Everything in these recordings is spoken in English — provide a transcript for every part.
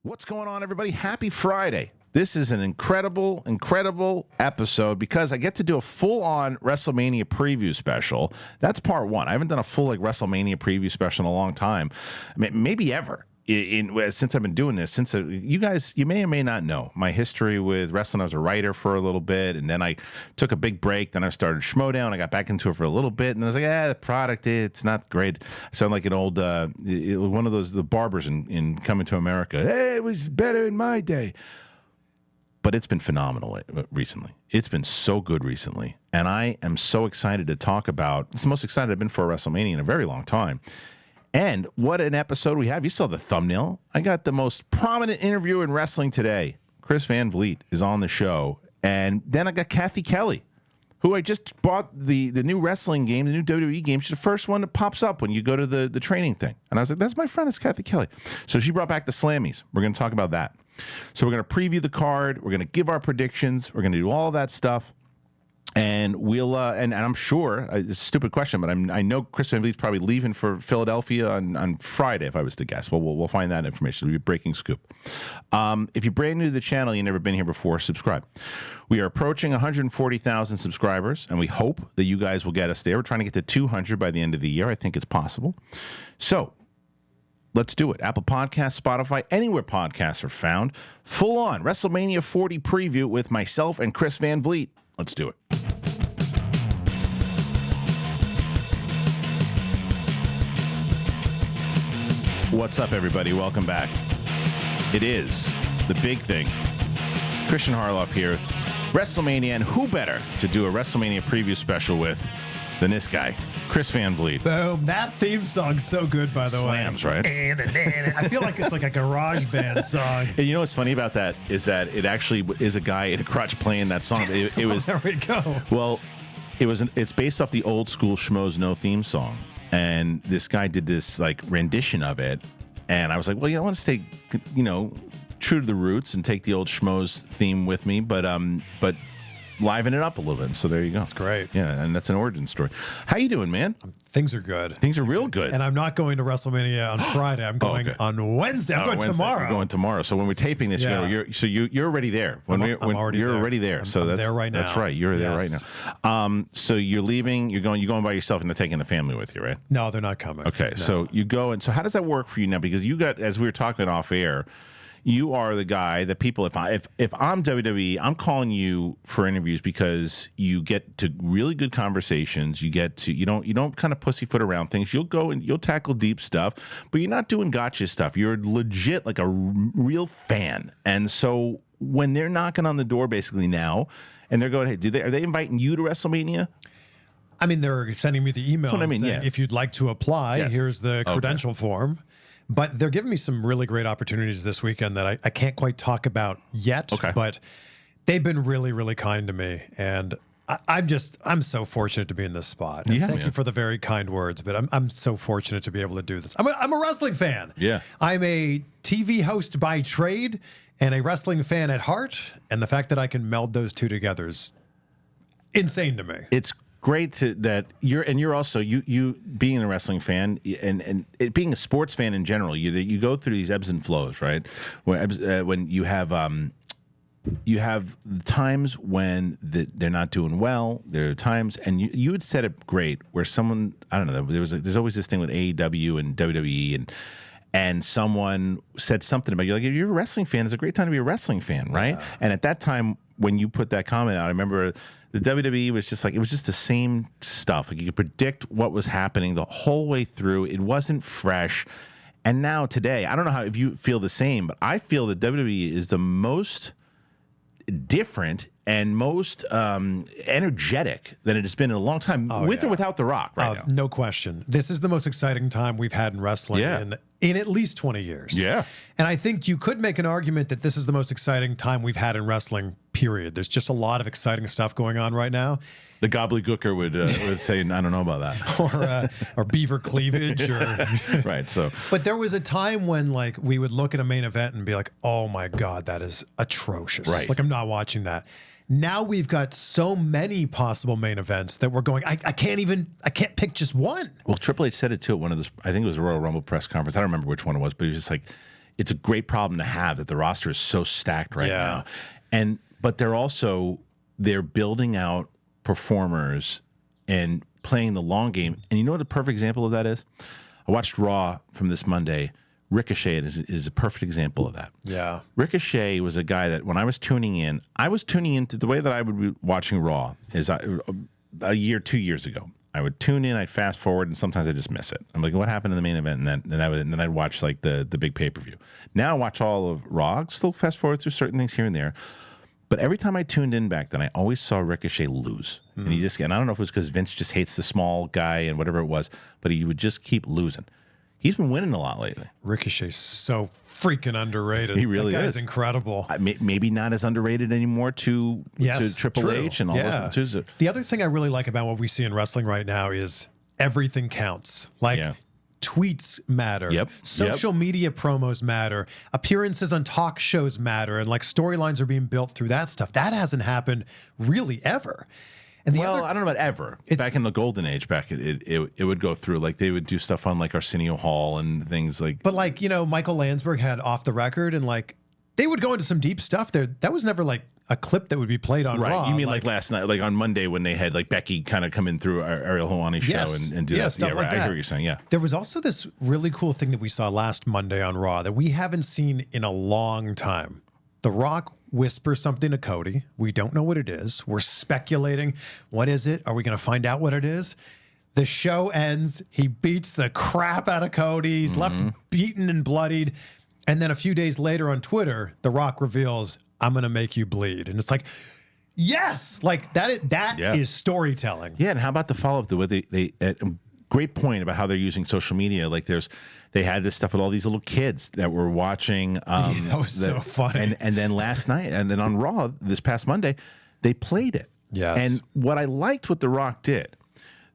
What's going on, everybody? Happy Friday. This is an incredible, incredible episode because I get to do a full-on WrestleMania preview special. That's part one. I haven't done a full WrestleMania preview special in a long time, maybe ever. Since I've been doing this, you guys, you may or may not know my history with wrestling. I was a writer for a little bit, and then I took a big break. Then I started Schmodown. I got back into it for a little bit, and I was like, the product, it's not great. I sound like an old, one of the barbers in Coming to America. Hey, it was better in my day. But it's been phenomenal recently. It's been so good recently, and I am so excited to talk about. It's the most excited I've been for a WrestleMania in a very long time. And what an episode we have. You saw the thumbnail. I got the most prominent interviewer in wrestling today. Chris Van Vliet is on the show. And then I got Cathy Kelley, who I just bought the new wrestling game, the new WWE game. She's the first one that pops up when you go to the training thing. And I was like, that's my friend, it's Cathy Kelley. So she brought back the Slammies. We're going to talk about that. So we're going to preview the card. We're going to give our predictions. We're going to do all that stuff. And we'll and I'm sure it's a stupid question, but I know Chris Van Vliet's probably leaving for Philadelphia on Friday, if I was to guess. Well, we'll find that information. It'll be a breaking scoop. If you're brand new to the channel, you've never been here before, subscribe. We are approaching 140,000 subscribers, and we hope that you guys will get us there. We're trying to get to 200 by the end of the year. I think it's possible. So let's do it. Apple Podcasts, Spotify, anywhere podcasts are found. Full on WrestleMania 40 preview with myself and Chris Van Vliet. Let's do it. What's up, everybody? Welcome back. It is the big thing. Kristian Harloff here. WrestleMania, and who better to do a WrestleMania preview special with than this guy, Chris Van Vliet. Boom. That theme song's so good, by the Slams, way. Right? I feel like it's like a garage band song. And you know what's funny about that is that it actually is a guy in a crotch playing that song. It was there we go. Well, it's based off the old school Schmoes No theme song. And this guy did this like rendition of it, and I was like, well, I want to stay, true to the roots and take the old Schmoes theme with me, but liven it up a little bit. So there you go. That's great. Yeah, and that's an origin story. How you doing, man? Things are good. Things are real good. And I'm not going to WrestleMania on Friday. I'm going on Wednesday. I'm going tomorrow. I'm going tomorrow. So when we're taping this, you're already there. I'm already there. So I'm there right now. That's right. You're there right now. So you're leaving. You're going by yourself and not taking the family with you, right? No, they're not coming. Okay. No. So you go, and so how does that work for you now? Because you got, as we were talking off air, you are the guy that people, if I'm WWE, I'm calling you for interviews because you get to really good conversations. You get to, you don't kind of pussyfoot around things. You'll go and you'll tackle deep stuff, but you're not doing gotcha stuff. You're legit like a real fan. And so when they're knocking on the door basically now, and they're going, hey, are they inviting you to WrestleMania? I mean, they're sending me the email saying, if you'd like to apply, here's the credential form. But they're giving me some really great opportunities this weekend that I can't quite talk about yet. Okay. But they've been really, really kind to me. And I'm so fortunate to be in this spot. And thank you for the very kind words. But I'm so fortunate to be able to do this. I'm a wrestling fan. Yeah. I'm a TV host by trade and a wrestling fan at heart. And the fact that I can meld those two together is insane to me. It's great that you're also you being a wrestling fan and it being a sports fan in general. You go through these ebbs and flows, right? When you have times when they're not doing well. There are times, and you had said it great, where someone, I don't know, there's always this thing with AEW and WWE and someone said something about you, like, if you're a wrestling fan, it's a great time to be a wrestling fan, right? Yeah. And at that time, when you put that comment out, I remember the WWE was just like, it was just the same stuff. Like, you could predict what was happening the whole way through. It wasn't fresh. And now today, I don't know if you feel the same, but I feel that WWE is the most different and most energetic than it has been in a long time, or without The Rock right now. No question. This is the most exciting time we've had in wrestling in at least 20 years. Yeah. And I think you could make an argument that this is the most exciting time we've had in wrestling, period. There's just a lot of exciting stuff going on right now. The gobbledygooker would say, I don't know about that. or beaver cleavage. Right. So, but there was a time when, like, we would look at a main event and be like, oh my God, that is atrocious. Right. Like, I'm not watching that. Now we've got so many possible main events that we're going, I can't pick just one. Well, Triple H said it too at one of the, I think it was a Royal Rumble press conference. I don't remember which one it was, but he was just like, it's a great problem to have that the roster is so stacked right now. But they're building out performers and playing the long game. And you know what the perfect example of that is? I watched Raw from this Monday. Ricochet is a perfect example of that. Yeah. Ricochet was a guy that when I was tuning into the way that I would be watching Raw is a year, 2 years ago. I would tune in, I'd fast forward, and sometimes I just miss it. I'm like, what happened in the main event? And then I'd watch like the big pay-per-view. Now I watch all of Raw, still fast forward through certain things here and there. But every time I tuned in back then, I always saw Ricochet lose. And I don't know if it was because Vince just hates the small guy and whatever it was, but he would just keep losing. He's been winning a lot lately. Ricochet's so freaking underrated. He really is. He's incredible. Maybe not as underrated anymore to Triple H and all those. The other thing I really like about what we see in wrestling right now is everything counts. Tweets matter. Social media promos matter. Appearances on talk shows matter. And storylines are being built through that stuff. That hasn't happened really ever. And I don't know about ever. Back in the golden age, it would go through they would do stuff on Arsenio Hall and things like. But Michael Landsberg had Off the Record, and they would go into some deep stuff there. That was never a clip that would be played on Raw. You mean last night, on Monday when they had Becky kind of come in through Ariel Helwani's show and do that stuff like that. I hear what you're saying. Yeah. There was also this really cool thing that we saw last Monday on Raw that we haven't seen in a long time. The Rock whispers something to Cody. We don't know what it is. We're speculating. What is it? Are we going to find out what it is? The show ends. He beats the crap out of Cody. He's left beaten and bloodied. And then a few days later on Twitter, The Rock reveals, I'm going to make you bleed. And it's yes! That is storytelling. Yeah, and how about the follow-up? The way they great point about how they're using social media. They had this stuff with all these little kids that were watching. That was so funny. And then last night, and then on Raw this past Monday, they played it. Yes. And what I liked what The Rock did,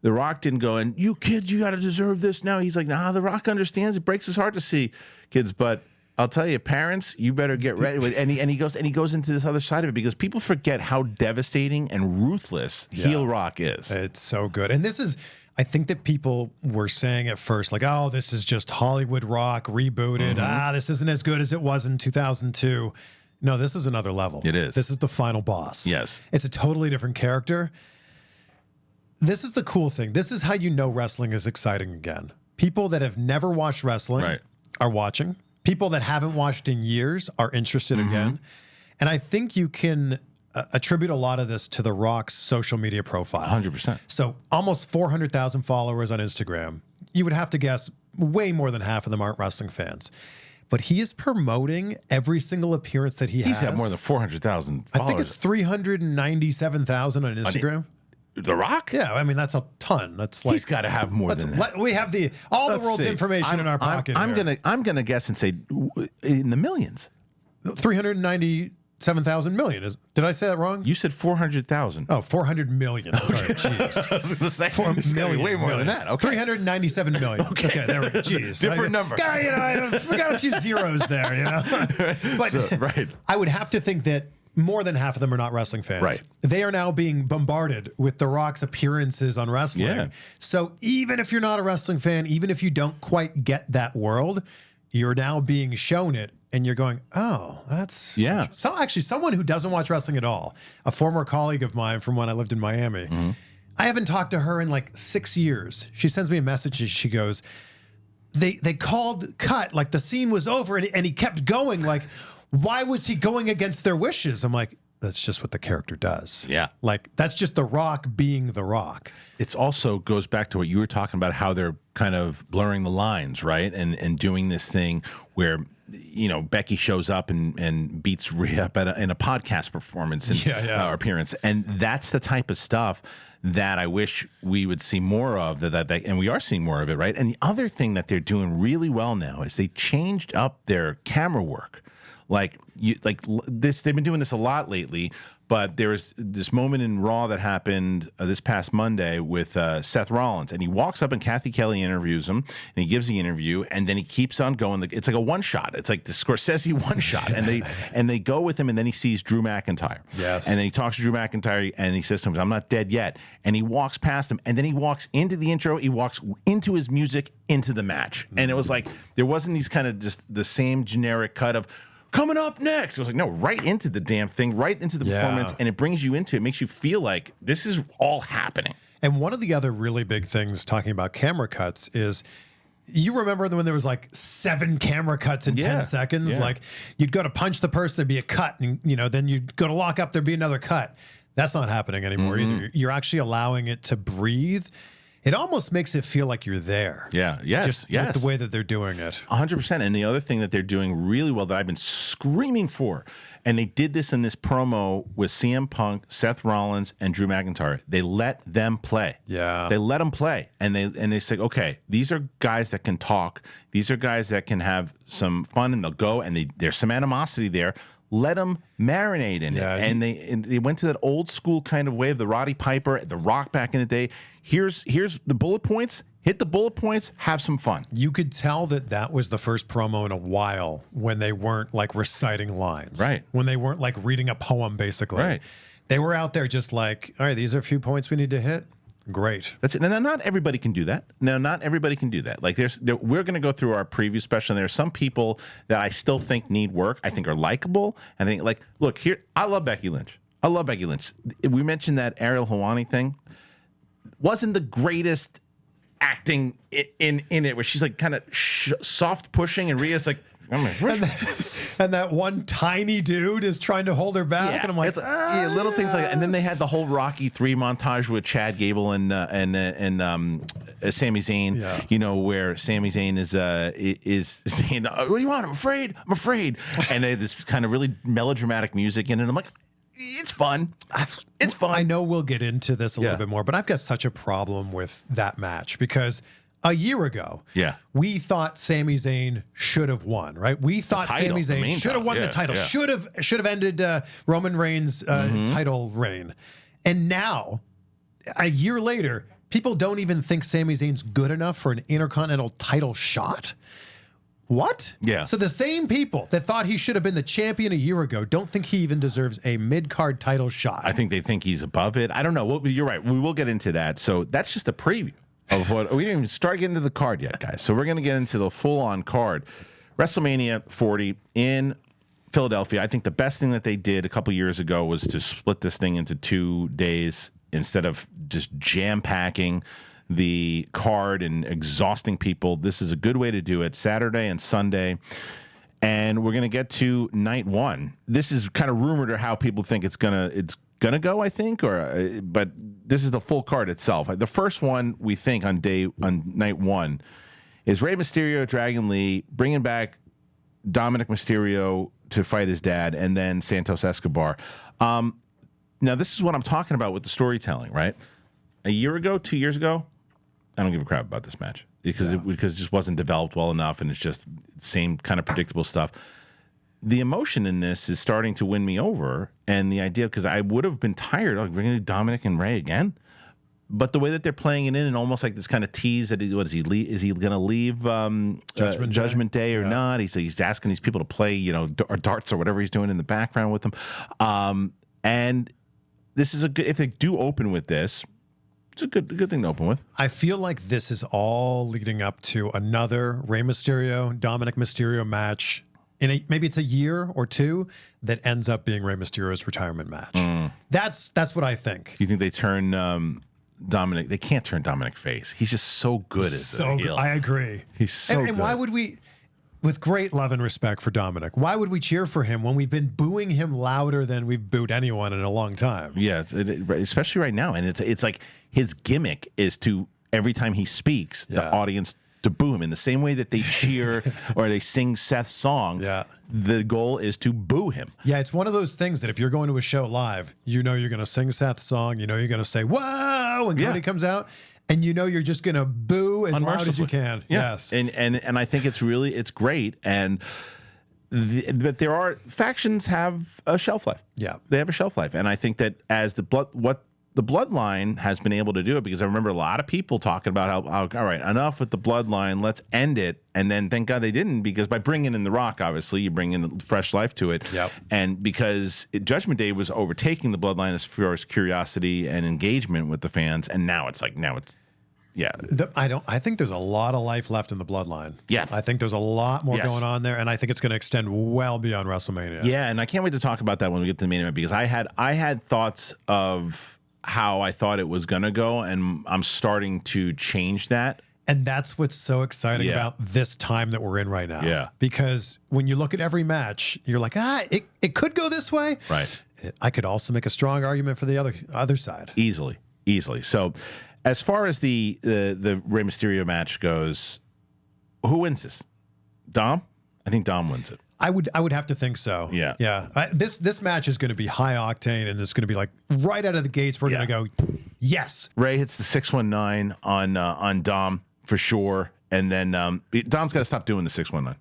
The Rock didn't go, and you kids, you got to deserve this now. He's like, nah, The Rock understands. It breaks his heart to see kids, but I'll tell you, parents, you better get ready. And he goes into this other side of it because people forget how devastating and ruthless heel Rock is. It's so good. And this is, I think that people were saying at first, oh, this is just Hollywood Rock rebooted. This isn't as good as it was in 2002. No, this is another level. It is. This is the final boss. Yes. It's a totally different character. This is the cool thing. This is how you know wrestling is exciting again. People that have never watched wrestling are watching. People that haven't watched in years are interested again. And I think you can attribute a lot of this to The Rock's social media profile. 100%. So almost 400,000 followers on Instagram. You would have to guess way more than half of them aren't wrestling fans. But he is promoting every single appearance that he has. He's got more than 400,000 followers. I think it's 397,000 on Instagram. The Rock? Yeah, I mean, that's a ton. That's he's got to have more than that. We have all the world's information in our pocket. I'm gonna guess and say in the millions. 397,000 million. Did I say that wrong? You said 400,000. Oh, 400 million. Sorry, jeez. I was going to say 4 million, way more than that. Okay. 397 million. Okay, there we go. Jeez. Different number. I forgot a few zeros there, But I would have to think that more than half of them are not wrestling fans. Right. They are now being bombarded with The Rock's appearances on wrestling. Yeah. So even if you're not a wrestling fan, even if you don't quite get that world, you're now being shown it and you're going, oh, that's... Yeah. So actually, someone who doesn't watch wrestling at all, a former colleague of mine from when I lived in Miami, I haven't talked to her in 6 years. She sends me a message and she goes, they called cut, the scene was over and he kept going, why was he going against their wishes? I'm like, that's just what the character does. Yeah. That's just The Rock being The Rock. It also goes back to what you were talking about, how they're kind of blurring the lines, right? And doing this thing where, Becky shows up and beats Rhea up in a podcast performance and appearance. And that's the type of stuff that I wish we would see more of, and we are seeing more of it, right? And the other thing that they're doing really well now is they changed up their camera work. like this. They've been doing this a lot lately. But there was this moment in Raw that happened this past Monday with Seth Rollins, and he walks up and Cathy Kelly interviews him, and he gives the interview, and then he keeps on going. It's like a one shot. It's like the Scorsese one shot, and they go with him, and then he sees Drew McIntyre. Yes, and then he talks to Drew McIntyre, and he says to him, "I'm not dead yet," and he walks past him, and then he walks into the intro. He walks into his music, into the match, and it was like there wasn't these kind of just the same generic cut of. Coming up next. It was like, no, right into the damn thing, right into the performance, and it brings you into it. It makes you feel like this is all happening. And one of the other really big things talking about camera cuts is you remember when there was like 7 camera cuts in 10 seconds? Yeah. Like you'd go to punch the person, there'd be a cut, and then you'd go to lock up, there'd be another cut. That's not happening anymore either. You're actually allowing it to breathe. It almost makes it feel like you're there. Yeah, yes, just the way that they're doing it. 100%. And the other thing that they're doing really well that I've been screaming for, and they did this in this promo with CM Punk, Seth Rollins, and Drew McIntyre. They let them play. Yeah. They let them play. And they say, okay, these are guys that can talk. These are guys that can have some fun, and they'll go, and there's some animosity there. Let them marinate in it. And they went to that old school kind of way of the Roddy Piper, the Rock back in the day. Here's the bullet points. Hit the bullet points. Have some fun. You could tell that was the first promo in a while when they weren't like reciting lines. Right. When they weren't like reading a poem, basically. Right. They were out there just like, all right, these are a few points we need to hit. Great. That's it. Now, not everybody can do that. No, not everybody can do that. Like we're going to go through our preview special, and there are some people that I still think need work. I think are likable. I think look here. I love Becky Lynch. I love Becky Lynch. We mentioned that Ariel Helwani thing. Wasn't the greatest acting in it, where she's like kind of soft pushing, and Rhea's like. And that one tiny dude is trying to hold her back, and I'm like, little things like that. And then they had the whole Rocky 3 montage with Chad Gable and Sami Zayn. Where Sami Zayn is saying, "What do you want? I'm afraid. I'm afraid." And they had this kind of really melodramatic music in it. And I'm like, it's fun. It's fun. I know we'll get into this a little bit more, but I've got such a problem with that match because. A year ago, we thought Sami Zayn should have won, right? We thought Sami Zayn should have won the title, should have ended Roman Reigns' title reign. And now, a year later, people don't even think Sami Zayn's good enough for an Intercontinental title shot. What? Yeah. So the same people that thought he should have been the champion a year ago don't think he even deserves a mid-card title shot. I think they think he's above it. I don't know. You're right. We will get into that. So that's just a preview. Of what we didn't even start getting to the card yet, guys. So we're going to get into the full-on card. WrestleMania 40 in Philadelphia. I think the best thing that they did a couple years ago was to split this thing into 2 days instead of just jam-packing the card and exhausting people. This is a good way to do it. Saturday and Sunday. And we're going to get to night 1. This is kind of rumored or how people think it's gonna go, I think, but this is the full card itself. The first one we think on night 1 is Rey Mysterio, Dragon Lee, bringing back Dominic Mysterio to fight his dad, and then Santos Escobar. Now, this is what I'm talking about with the storytelling, right? A year ago, 2 years ago, I don't give a crap about this match because it just wasn't developed well enough, and it's just same kind of predictable stuff. The emotion in this is starting to win me over, and the idea, because I would have been tired of bringing Dominic and Rey again, but the way that they're playing it in, and almost like this kind of tease that is he going to leave Judgment Day or not? He's asking these people to play darts or whatever he's doing in the background with them, and this is a good, if they do open with this, it's a good thing to open with. I feel like this is all leading up to another Rey Mysterio, Dominic Mysterio match. Maybe it's a year or 2 that ends up being Rey Mysterio's retirement match. That's what I think. Do you think they turn Dominic? They can't turn Dominic face. He's just so good as a heel. I agree. He's so good. And why would we, with great love and respect for Dominic, why would we cheer for him when we've been booing him louder than we've booed anyone in a long time? Yeah, especially right now. And it's like his gimmick is to, every time he speaks, the audience to boo him in the same way that they cheer or they sing Seth's song. The goal is to boo him. Yeah, it's one of those things that if you're going to a show live, you're going to sing Seth's song, you're going to say "whoa" when Cody comes out, and you're just going to boo as loud as you can. Yes, and I think it's great. And but there are factions have a shelf life. Yeah, they have a shelf life, and I think that as the bloodline has been able to do it, because I remember a lot of people talking about how all right, enough with the bloodline, let's end it. And then thank God they didn't, because by bringing in The Rock, obviously you bring in fresh life to it. Yep. And because Judgment Day was overtaking the bloodline as far as curiosity and engagement with the fans, and now it's yeah. I think there's a lot of life left in the bloodline. Yeah. I think there's a lot more going on there, and I think it's going to extend well beyond WrestleMania. Yeah, and I can't wait to talk about that when we get to the main event, because I had thoughts of how I thought it was going to go, and I'm starting to change that. And that's what's so exciting about this time that we're in right now. Yeah. Because when you look at every match, you're like, it could go this way. Right. I could also make a strong argument for the other side. Easily. So as far as the Rey Mysterio match goes, who wins this? Dom? I think Dom wins it. I would have to think so. Yeah. This match is going to be high octane, and it's going to be like right out of the gates. We're going to go, yes. Ray hits the 619 on Dom for sure, and then Dom's got to stop doing the 619.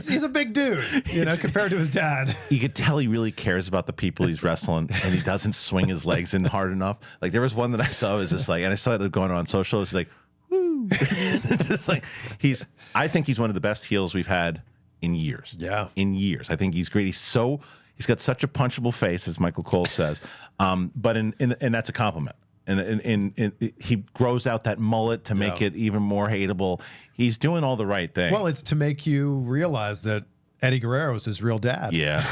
He's a big dude, compared to his dad. You could tell he really cares about the people he's wrestling, and he doesn't swing his legs in hard enough. Like there was one that I saw, was just like, and I saw it going on social. It's like, woo. It's like I think he's one of the best heels we've had in years. Yeah, in years. I think he's great. He's got such a punchable face, as Michael Cole says. But and that's a compliment. And he grows out that mullet to make it even more hateable. He's doing all the right thing. Well, it's to make you realize that Eddie Guerrero's his real dad. Yeah.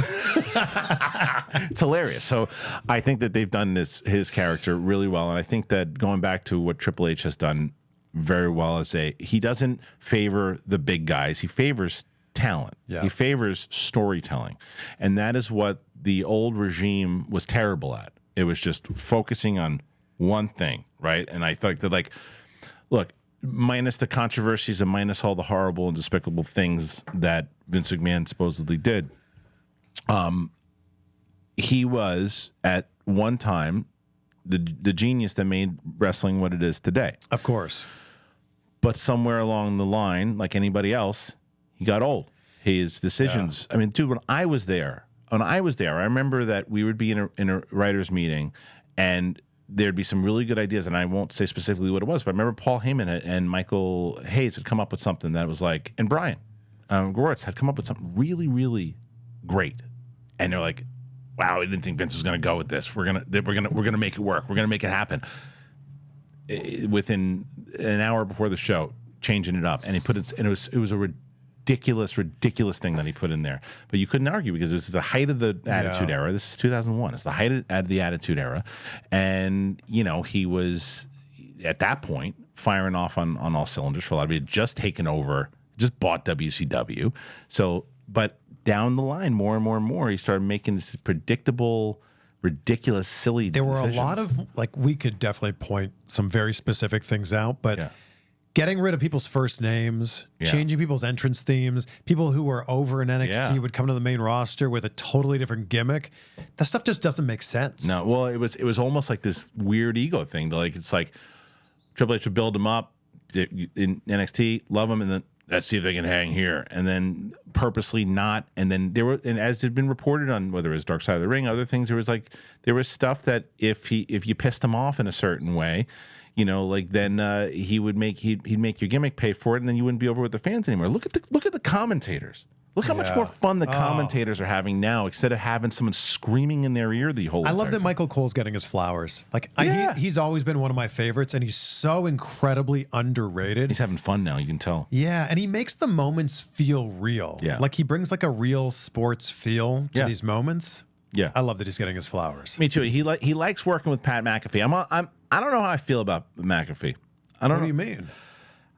It's hilarious. So I think that they've done his character really well. And I think that going back to what Triple H has done very well is he doesn't favor the big guys. He favors talent. Yeah. He favors storytelling. And that is what the old regime was terrible at. It was just focusing on one thing, right? And I thought that, look, minus the controversies and minus all the horrible and despicable things that Vince McMahon supposedly did, he was at one time the genius that made wrestling what it is today. Of course. But somewhere along the line, like anybody else, he got old. His decisions. Yeah. I mean, dude, when I was there, I remember that we would be in a writer's meeting, and there'd be some really good ideas, and I won't say specifically what it was, but I remember Paul Heyman and Michael Hayes had come up with something that was like, and Brian Goretz had come up with something really, really great, and they're like, "Wow, we didn't think Vince was going to go with this. We're gonna make it work. We're gonna make it happen." Within an hour before the show, changing it up, and he put it, and it was a ridiculous thing that he put in there. But you couldn't argue, because it was the height of the Attitude Era. This is 2001. It's the height of the Attitude Era. And, he was, at that point, firing off on all cylinders for a lot of people. Just taken over, just bought WCW. So, but down the line, more and more and more, he started making this predictable, ridiculous, silly There were decisions. a lot of, we could definitely point some very specific things out, but getting rid of people's first names, changing people's entrance themes, people who were over in NXT would come to the main roster with a totally different gimmick. That stuff just doesn't make sense. No, well, it was almost like this weird ego thing. It's like Triple H would build them up in NXT, love them, and then let's see if they can hang here, and then purposely not. And then and as had been reported on, whether it was Dark Side of the Ring, other things, there was stuff that if you pissed him off in a certain way, then he'd make your gimmick pay for it, and then you wouldn't be over with the fans anymore. Look at the commentators. Look how much more fun the commentators are having now, instead of having someone screaming in their ear the whole time. I love that Michael Cole's getting his flowers. He's always been one of my favorites, and he's so incredibly underrated. He's having fun now, you can tell. Yeah, and he makes the moments feel real. Yeah. He brings a real sports feel to these moments. Yeah. I love that he's getting his flowers. Me too. He likes working with Pat McAfee. I don't know how I feel about McAfee. What do you mean?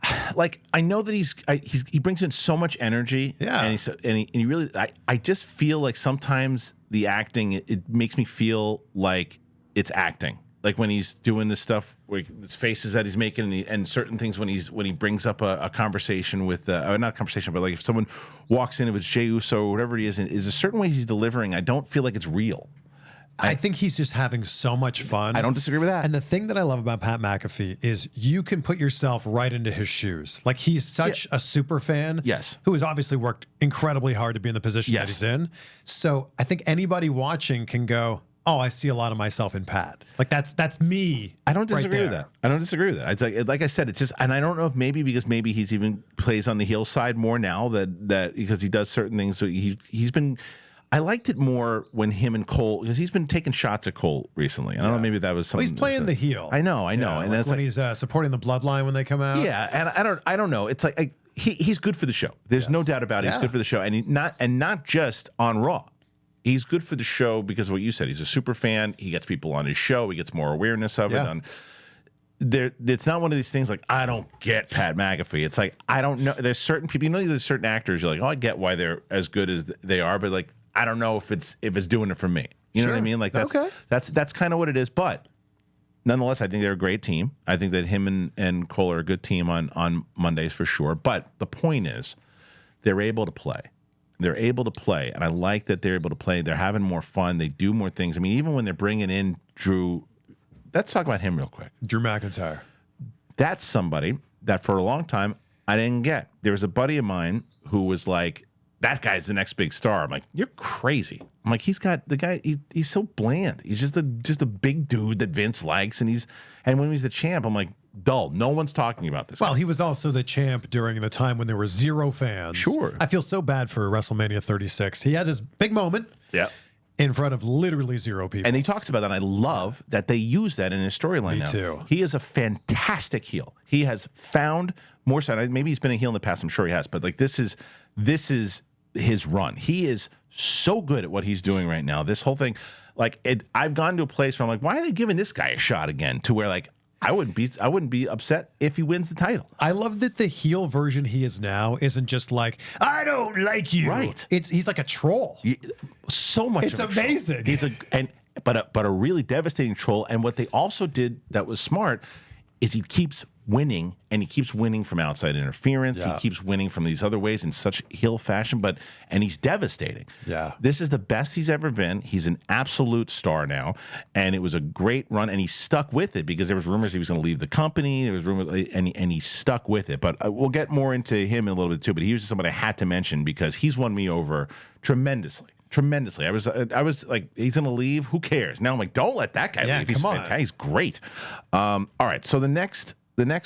I know that he brings in so much energy. Yeah. And he really, I just feel like sometimes the acting, it makes me feel like it's acting. Like when he's doing this stuff, his faces that he's making, and certain things when he brings up a conversation with, not a conversation, but if someone walks in with Jey Uso or whatever he is a certain way he's delivering, I don't feel like it's real. I think he's just having so much fun. I don't disagree with that. And the thing that I love about Pat McAfee is you can put yourself right into his shoes. Like, he's such a super fan. Yes. Who has obviously worked incredibly hard to be in the position that he's in. So I think anybody watching can go, oh, I see a lot of myself in Pat. Like, that's me. I don't disagree with that. I don't disagree with that. It's like I said, it's just, and I don't know if maybe because maybe he's even plays on the heel side more now that because he does certain things. So he's been. I liked it more when him and Cole, because he's been taking shots at Cole recently. I don't know, maybe that was something. Well, he's playing the heel. I know, and like that's when he's supporting the bloodline when they come out. Yeah, and I don't know. It's like he's good for the show. There's no doubt about it. He's good for the show, and not just on Raw. He's good for the show because of what you said. He's a super fan. He gets people on his show. He gets more awareness of it. It's not one of these things like, I don't get Pat McAfee. It's like, I don't know. There's certain people, there's certain actors. You're like, oh, I get why they're as good as they are, but like, I don't know if it's doing it for me. You know what I mean? Like that's kind of what it is. But nonetheless, I think they're a great team. I think that him and Cole are a good team on Mondays for sure. But the point is, they're able to play. They're able to play, and I like that they're able to play. They're having more fun. They do more things. I mean, even when they're bringing in Drew, let's talk about him real quick. Drew McIntyre. That's somebody that for a long time I didn't get. There was a buddy of mine who was like, that guy's the next big star. I'm like, you're crazy. I'm like, he's so bland. He's just a big dude that Vince likes, and when he's the champ, I'm like, dull. No one's talking about this. Well, he was also the champ during the time when there were 0 fans. Sure. I feel so bad for WrestleMania 36. He had his big moment. Yeah. In front of literally 0 people. And he talks about that. And I love that they use that in his storyline now. Me too. He is a fantastic heel. He has found more side. Maybe he's been a heel in the past. I'm sure he has. But like this is his run. He is so good at what he's doing right now. This whole thing, like I've gone to a place where I'm like, why are they giving this guy a shot again? To where like I wouldn't be upset if he wins the title. I love that the heel version he is now isn't just like, I don't like you. Right. He's like a troll. So much. It's amazing. He's but a really devastating troll. And what they also did that was smart is he keeps winning, and he keeps winning from outside interference. Yeah. He keeps winning from these other ways in such heel fashion, and he's devastating. Yeah. This is the best he's ever been. He's an absolute star now, and it was a great run, and he stuck with it because there was rumors he was going to leave the company. There was rumors, and he stuck with it. But we'll get more into him in a little bit too, but he was just somebody I had to mention because he's won me over tremendously. I was like, he's gonna leave. Who cares? Now I'm like, don't let that guy leave. He's fantastic. He's great. All right. So the next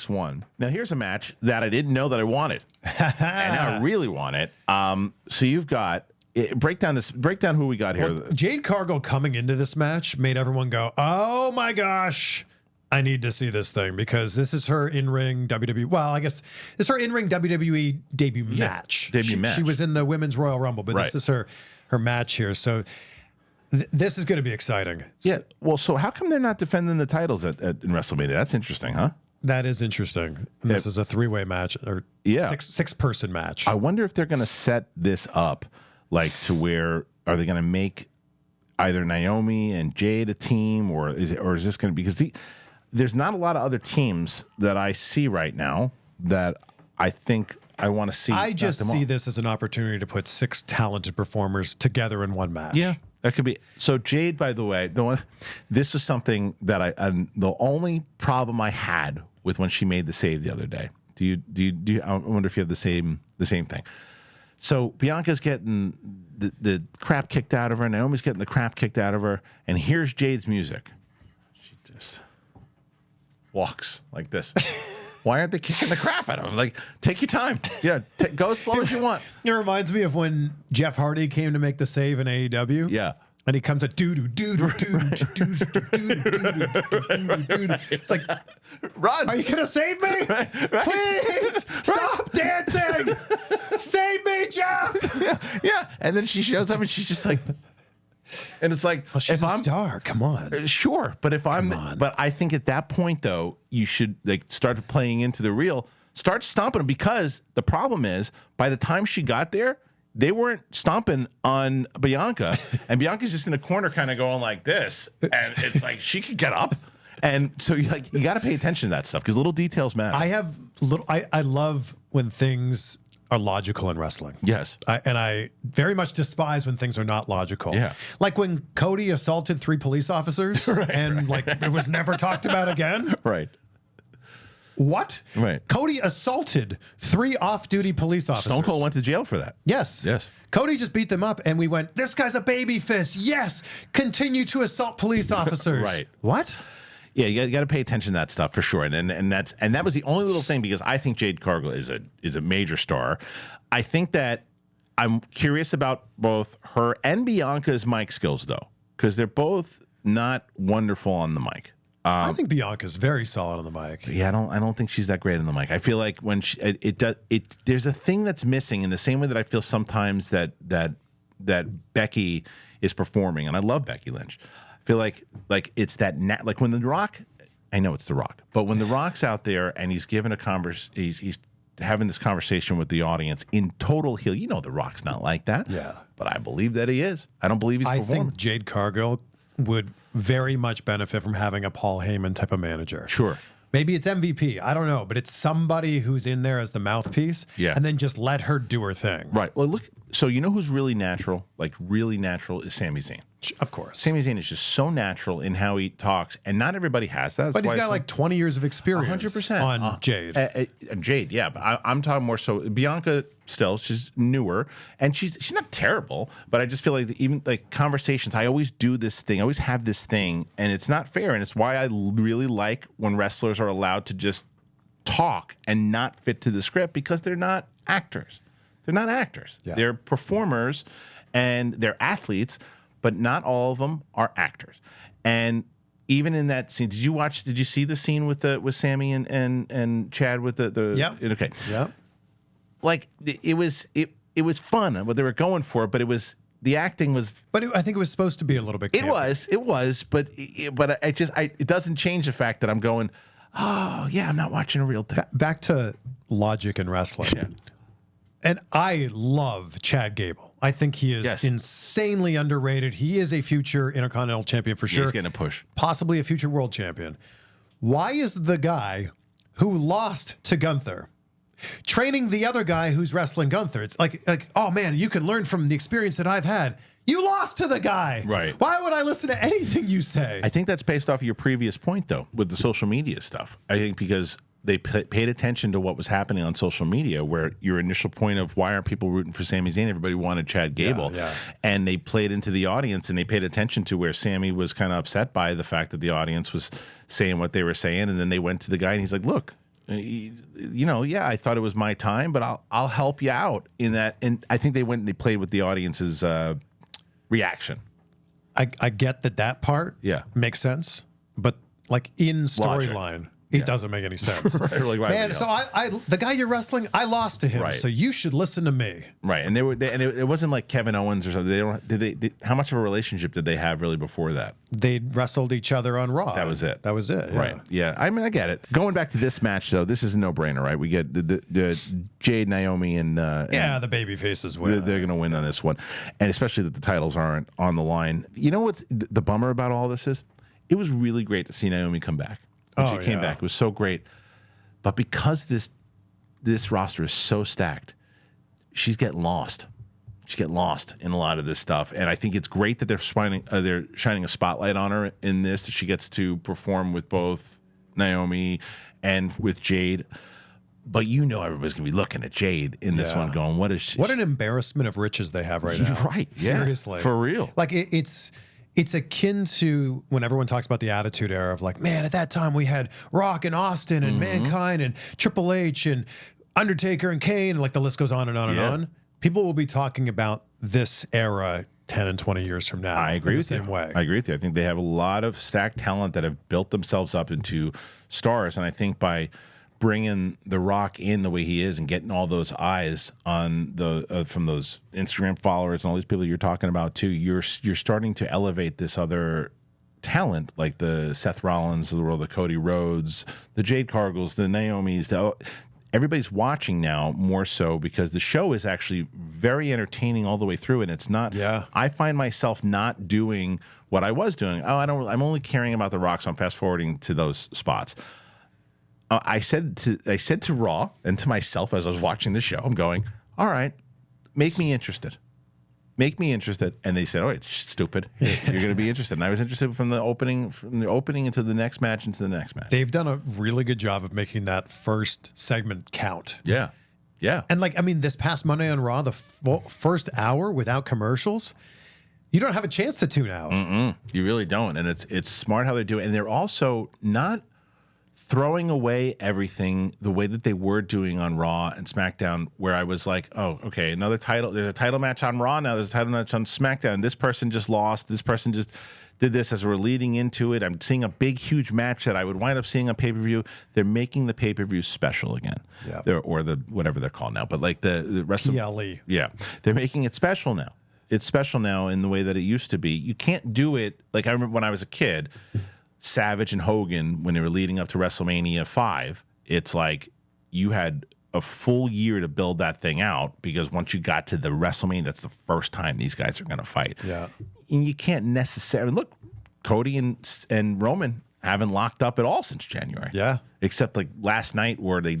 one. Now here's a match that I didn't know that I wanted, and now I really want it. So you've got break down who we got here. Well, Jade Cargill coming into this match made everyone go, oh my gosh, I need to see this thing, because this is her in-ring WWE. Well, I guess this is her in-ring WWE debut match. She was in the Women's Royal Rumble, but this is her match here. So this is going to be exciting. Yeah. Well, so how come they're not defending the titles in WrestleMania? That's interesting, huh? That is interesting. And this is a 3-way match, or six-person match. I wonder if they're going to set this up like to where are they going to make either Naomi and Jade a team, or is this going to be, because there's not a lot of other teams that I see right now that I think I want to see. I just see this as an opportunity to put 6 talented performers together in one match. Yeah, that could be. So Jade, by the way, this was something that the only problem I had with when she made the save the other day. Do you? I wonder if you have the same thing. So Bianca's getting the crap kicked out of her. Naomi's getting the crap kicked out of her, and here's Jade's music. She just walks like this. Why aren't they kicking the crap out of him? Like, take your time. Yeah, go as slow as you want. It reminds me of when Jeff Hardy came to make the save in AEW. Yeah. And he comes at doo-doo. It's like, run. Are you going to save me? Right. Please stop dancing. Save me, Jeff. Yeah. And then she shows up and she's just like, and it's like, well, she's a star. Come on. Sure. But but I think at that point, though, you should start playing into the real, start stomping them, because the problem is by the time she got there, they weren't stomping on Bianca, and Bianca's just in the corner kind of going like this, and it's like she could get up. And so you got to pay attention to that stuff, because little details matter. I love when things are logical in wrestling. Yes. And I very much despise when things are not logical. Yeah. Like when Cody assaulted 3 police officers like it was never talked about again. Right. What? Right. Cody assaulted 3 off-duty police officers. Stone Cold went to jail for that. Yes. Yes. Cody just beat them up, and we went, this guy's a baby fist. Yes. Continue to assault police officers. Right. What? Yeah, you got to pay attention to that stuff for sure. And that was the only little thing, because I think Jade Cargill is a major star. I think that I'm curious about both her and Bianca's mic skills, though, because they're both not wonderful on the mic. I think Bianca's very solid on the mic. Yeah, I don't think she's that great on the mic. I feel like when there's a thing that's missing, in the same way that I feel sometimes that Becky is performing, and I love Becky Lynch. I feel like it's that like when The Rock, I know it's The Rock, but when The Rock's out there and he's giving he's having this conversation with the audience in total heel. You know, The Rock's not like that. Yeah, but I believe that he is. I don't believe he's performing. I think Jade Cargill would very much benefit from having a Paul Heyman type of manager. Sure. Maybe it's MVP. I don't know, but it's somebody who's in there as the mouthpiece. Yeah. And then just let her do her thing. Right. Well, look. So you know who's really natural? Like really natural is Sami Zayn. Of course. Sami Zayn is just so natural in how he talks, and not everybody has that. But he's got like 20 years of experience 100% on Jade. Jade, yeah. But I'm talking more so Bianca still. She's newer, and she's not terrible, but I just feel like even like conversations, I always do this thing. I always have this thing, and it's not fair, and it's why I really like when wrestlers are allowed to just talk and not fit to the script, because they're not actors. They're not actors. Yeah. They're performers and they're athletes, but not all of them are actors. And even in that scene, did you see the scene with Sami and Chad with the yeah. Okay. Yeah. Like it was fun what they were going for, but the acting was. But I think it was supposed to be a little bit campy. It was, but it doesn't change the fact that I'm going, oh yeah, I'm not watching a real thing. Back to logic in wrestling. Yeah. And I love Chad Gable. I think he is insanely underrated. He is a future Intercontinental champion for sure. He's getting a push. Possibly a future world champion. Why is the guy who lost to Gunther training the other guy who's wrestling Gunther? It's like, oh man, you can learn from the experience that I've had. You lost to the guy. Right. Why would I listen to anything you say? I think that's based off of your previous point, though, with the social media stuff. I think because they paid attention to what was happening on social media, where your initial point of why aren't people rooting for Sami Zayn? Everybody wanted Chad Gable. Yeah. And they played into the audience, and they paid attention to where Sami was kind of upset by the fact that the audience was saying what they were saying. And then they went to the guy and he's like, look, yeah, I thought it was my time, but I'll help you out in that. And I think they went and they played with the audience's reaction. I get that part makes sense, but like in storyline, it doesn't make any sense. Right, like, man, so the guy you're wrestling, I lost to him, so you should listen to me. Right, and it wasn't like Kevin Owens or something. How much of a relationship did they have really before that? They wrestled each other on Raw. That was it. Yeah. Right. Yeah. I mean, I get it. Going back to this match, though, this is a no-brainer, right? We get the Jade, Naomi, and the baby faces win. They're going to win on this one, and especially that the titles aren't on the line. You know what's the bummer about all this is? It was really great to see Naomi come back. When she came back, it was so great. But because this roster is so stacked, she's getting lost. She's getting lost in a lot of this stuff. And I think it's great that they're shining a spotlight on her in this, that she gets to perform with both Naomi and with Jade. But everybody's going to be looking at Jade in this one going, what is she? What an embarrassment of riches they have right now. Right. Seriously. For real. Like it's akin to when everyone talks about the Attitude Era of like, man, at that time we had Rock and Austin and Mankind and Triple H and Undertaker and Kane, and like the list goes on and on and on. People will be talking about this era 10 and 20 years from now. I agree with you. Same way. I agree with you. I think they have a lot of stacked talent that have built themselves up into stars, and I think by bringing The Rock in the way he is and getting all those eyes on the from those Instagram followers and all these people you're talking about too, you're starting to elevate this other talent, like the Seth Rollins of the world, the Cody Rhodes, the Jade Cargills, the Naomis. Everybody's watching now more so because the show is actually very entertaining all the way through, and it's not. Yeah. I find myself not doing what I was doing. I'm only caring about The Rock, so I'm fast forwarding to those spots. I said to Raw and to myself as I was watching the show, I'm going, all right, make me interested. Make me interested. And they said, oh, it's stupid. You're going to be interested. And I was interested from the opening into the next match, into the next match. They've done a really good job of making that first segment count. Yeah. Yeah. And like, I mean, this past Monday on Raw, the first hour without commercials, you don't have a chance to tune out. You really don't. And it's smart how they do it. And they're also not throwing away everything the way that they were doing on Raw and SmackDown, where I was like, oh, okay, another title. There's a title match on Raw now. There's a title match on SmackDown. This person just lost. This person just did this as we're leading into it. I'm seeing a big, huge match that I would wind up seeing on pay-per-view. They're making the pay-per-view special again. Yeah. Or the whatever they're called now. But like the rest of PLE. Yeah. They're making it special now. It's special now in the way that it used to be. You can't do it like I remember when I was a kid. Savage and Hogan, when they were leading up to WrestleMania 5, it's like you had a full year to build that thing out, because once you got to the WrestleMania, that's the first time these guys are going to fight. Yeah. And you can't necessarily look, Cody and Roman haven't locked up at all since January. Yeah. Except like last night where they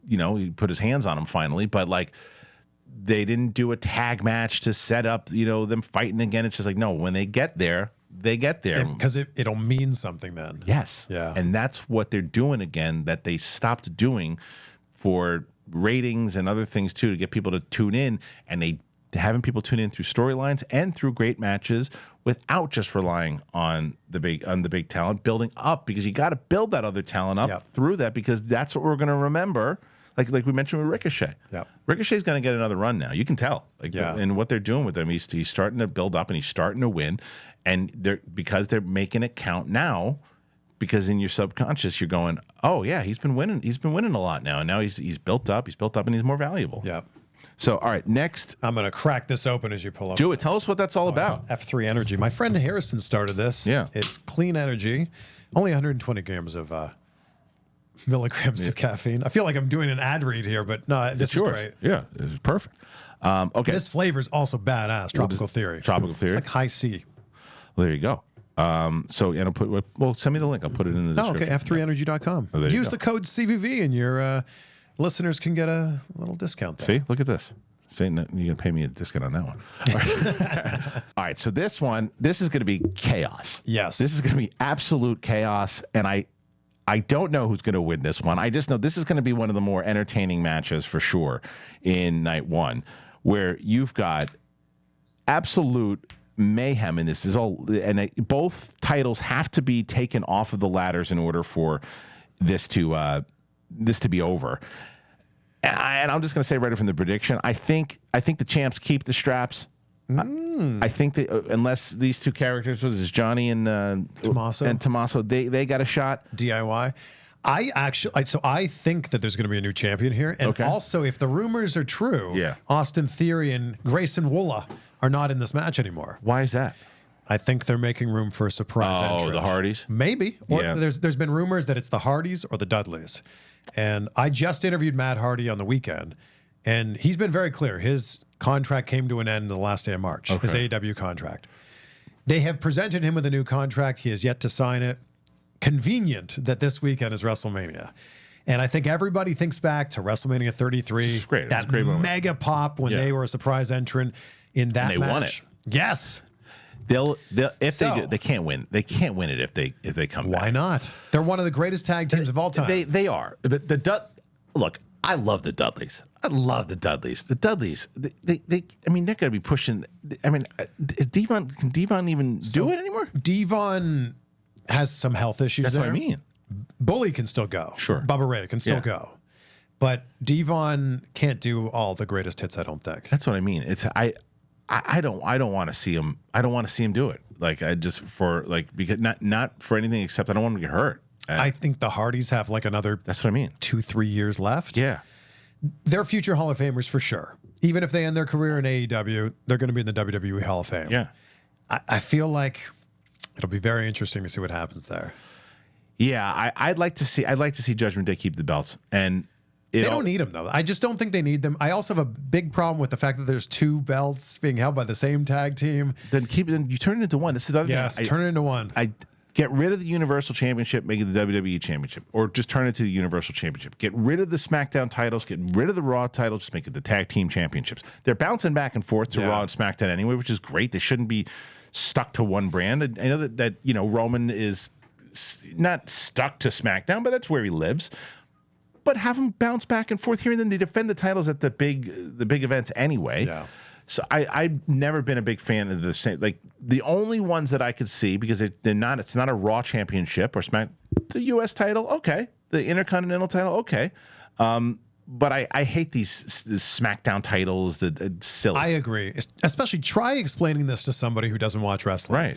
he put his hands on him finally, but like they didn't do a tag match to set up, them fighting again. It's just like, no, when they get there, because it'll mean something then. Yes. Yeah. And that's what they're doing again, that they stopped doing for ratings and other things too, to get people to tune in, and they having people tune in through storylines and through great matches without just relying on the big talent, building up, because you got to build that other talent up through that, because that's what we're going to remember. Like we mentioned with Ricochet. Yeah. Ricochet's going to get another run now. You can tell. And what they're doing with him, he's starting to build up and he's starting to win. And because they're making it count now, because in your subconscious you're going, oh yeah, he's been winning. He's been winning a lot now, and now he's built up. He's built up, and he's more valuable. Yeah. So all right, next, I'm gonna crack this open as you pull up. Do it. Tell us what that's all about. F3 Energy. My friend Harrison started this. Yeah. It's clean energy, only 120 grams of milligrams of caffeine. I feel like I'm doing an ad read here, but no, this is great. Yeah, it's perfect. Okay, this flavor is also badass. Tropical Theory. Tropical Theory. It's like high C. Well, there you go. So, and send me the link. I'll put it in the description. Okay, f3energy.com. Use the code CVV and your listeners can get a little discount there. See, look at this. You're going to pay me a discount on that one. All right. All right, so this is going to be chaos. Yes. This is going to be absolute chaos, and I don't know who's going to win this one. I just know this is going to be one of the more entertaining matches for sure in night one, where you've got absolute mayhem in this. Both titles have to be taken off of the ladders in order for this to be over. And I'm just going to say right from the prediction, I think the champs keep the straps. I think that unless these two characters, what is this, Johnny and Tommaso, they got a shot. DIY. I think that there's going to be a new champion here, and also if the rumors are true, Austin Theory and Grayson Waller are not in this match anymore. Why is that? I think they're making room for a surprise entrant. The Hardys? Maybe. Or there's been rumors that it's the Hardys or the Dudleys. And I just interviewed Matt Hardy on the weekend, and he's been very clear. His contract came to an end the last day of March, his AEW contract. They have presented him with a new contract. He has yet to sign it. Convenient that this weekend is WrestleMania. And I think everybody thinks back to WrestleMania 33, great. That mega pop when they were a surprise entrant in that match. And they won it. Yes. They can't win. They can't win it if they come back. Why not? They're one of the greatest tag teams of all time. They are. But look, I love the Dudleys. I love the Dudleys. The Dudleys, they're going to be pushing. I mean, can Devon even do it anymore? Devon has some health issues. That's what I mean. Bully can still go. Sure. Bubba Ray can still go. But Devon can't do all the greatest hits, I don't think. That's what I mean. I don't want to see him. I don't want to see him do it. Because not for anything except I don't want him to get hurt. I think the Hardys have like another. That's what I mean. 2-3 years left. Yeah, they're future Hall of Famers for sure. Even if they end their career in AEW, they're going to be in the WWE Hall of Fame. Yeah, I feel like it'll be very interesting to see what happens there. Yeah, I'd like to see Judgment Day keep the belts, and they don't need them though. I just don't think they need them. I also have a big problem with the fact that there's two belts being held by the same tag team. Then you turn it into one. This is the other thing. Turn it into one. Get rid of the Universal Championship, make it the WWE Championship, or just turn it to the Universal Championship. Get rid of the SmackDown titles, get rid of the Raw titles, just make it the Tag Team Championships. They're bouncing back and forth to Raw and SmackDown anyway, which is great. They shouldn't be stuck to one brand. I know that you know, Roman is not stuck to SmackDown, but that's where he lives. But have them bounce back and forth here, and then they defend the titles at the big events anyway. Yeah. So I've never been a big fan of the same. Like the only ones that I could see, because they're not. It's not a Raw Championship or the U.S. title. Okay, the Intercontinental title. Okay. But I hate these SmackDown titles that silly. I agree. Especially try explaining this to somebody who doesn't watch wrestling. Right.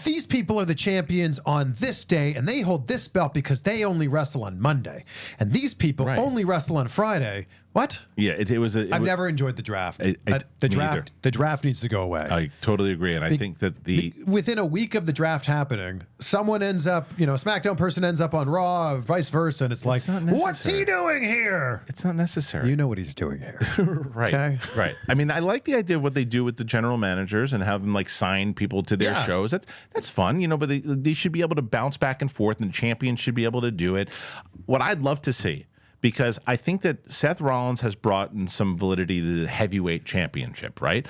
These people are the champions on this day, and they hold this belt because they only wrestle on Monday. And these people only wrestle on Friday. What? Yeah, I've never enjoyed the draft. The draft needs to go away. I totally agree, and I think that within a week of the draft happening, someone ends up, a SmackDown person ends up on Raw, vice versa, and it's like, what's he doing here? It's not necessary. You know what he's doing here, right? Okay? Right. I mean, I like the idea of what they do with the general managers and have them like sign people to their shows. That's fun, but they should be able to bounce back and forth, and the champions should be able to do it. What I'd love to see, because I think that Seth Rollins has brought in some validity to the heavyweight championship, right?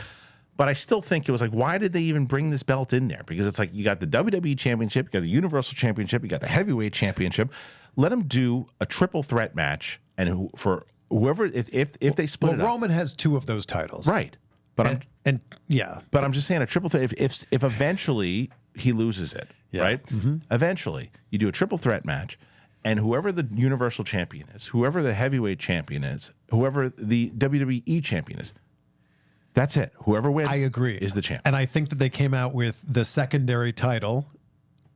But I still think it was like, why did they even bring this belt in there? Because it's like, you got the WWE Championship, you got the Universal Championship, you got the Heavyweight Championship. Let them do a triple threat match, and for whoever, if they split it up. Roman has 2 of those titles, right? But but I'm just saying a triple threat. If eventually he loses it, right? Eventually you do a triple threat match. And whoever the Universal Champion is, whoever the Heavyweight Champion is, whoever the WWE Champion is, that's it. Whoever wins, I agree, is the champ. And I think that they came out with the secondary title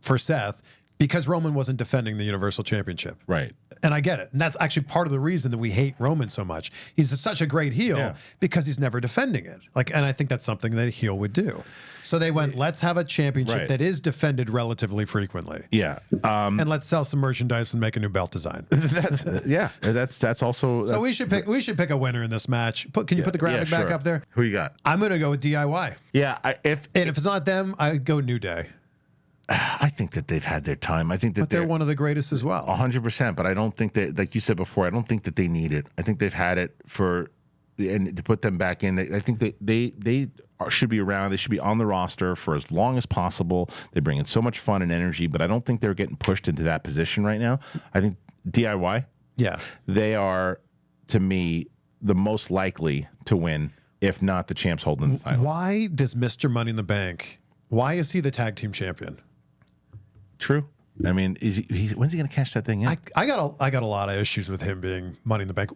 for Seth because Roman wasn't defending the Universal Championship. Right. And I get it. And that's actually part of the reason that we hate Roman so much. He's such a great heel because he's never defending it. And I think that's something that a heel would do. So they went, let's have a championship that is defended relatively frequently. Yeah. And let's sell some merchandise and make a new belt design. That's also. So we should pick a winner in this match. Can you put the graphic back up there? Who you got? I'm going to go with DIY. Yeah. If it's not them, I go New Day. I think that they've had their time. I think that they're one of the greatest as well. 100%. But I don't think that, like you said before, I don't think that they need it. I think they've had it and to put them back in. I think they should be around. They should be on the roster for as long as possible. They bring in so much fun and energy, but I don't think they're getting pushed into that position right now. I think DIY, they are, to me, the most likely to win, if not the champs holding the title. Why does Mr. Money in the Bank, why is he the tag team champion? True. I mean, when's he going to cash that thing in? I got a lot of issues with him being Money in the Bank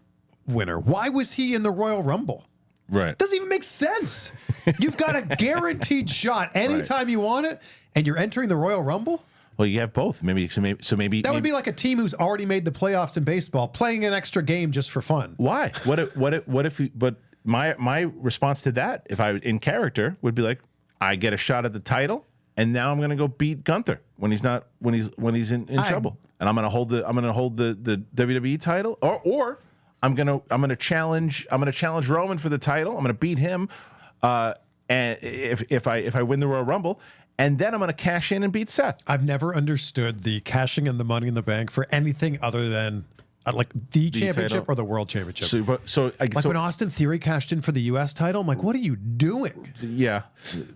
winner. Why was he in the Royal Rumble? Right. Doesn't even make sense. You've got a guaranteed shot anytime you want it, and you're entering the Royal Rumble? Well, you have both. Maybe that would be like a team who's already made the playoffs in baseball playing an extra game just for fun. Why? But my response to that, if I in character, would be like, I get a shot at the title, and now I'm going to go beat Gunther when he's in trouble, and I'm going to hold the WWE title, or I'm gonna challenge Roman for the title. I'm gonna beat him, and if I win the Royal Rumble, and then I'm gonna cash in and beat Seth. I've never understood the cashing in the Money in the Bank for anything other than like the championship title or the World Championship. So when Austin Theory cashed in for the U.S. title, I'm like, what are you doing? Yeah,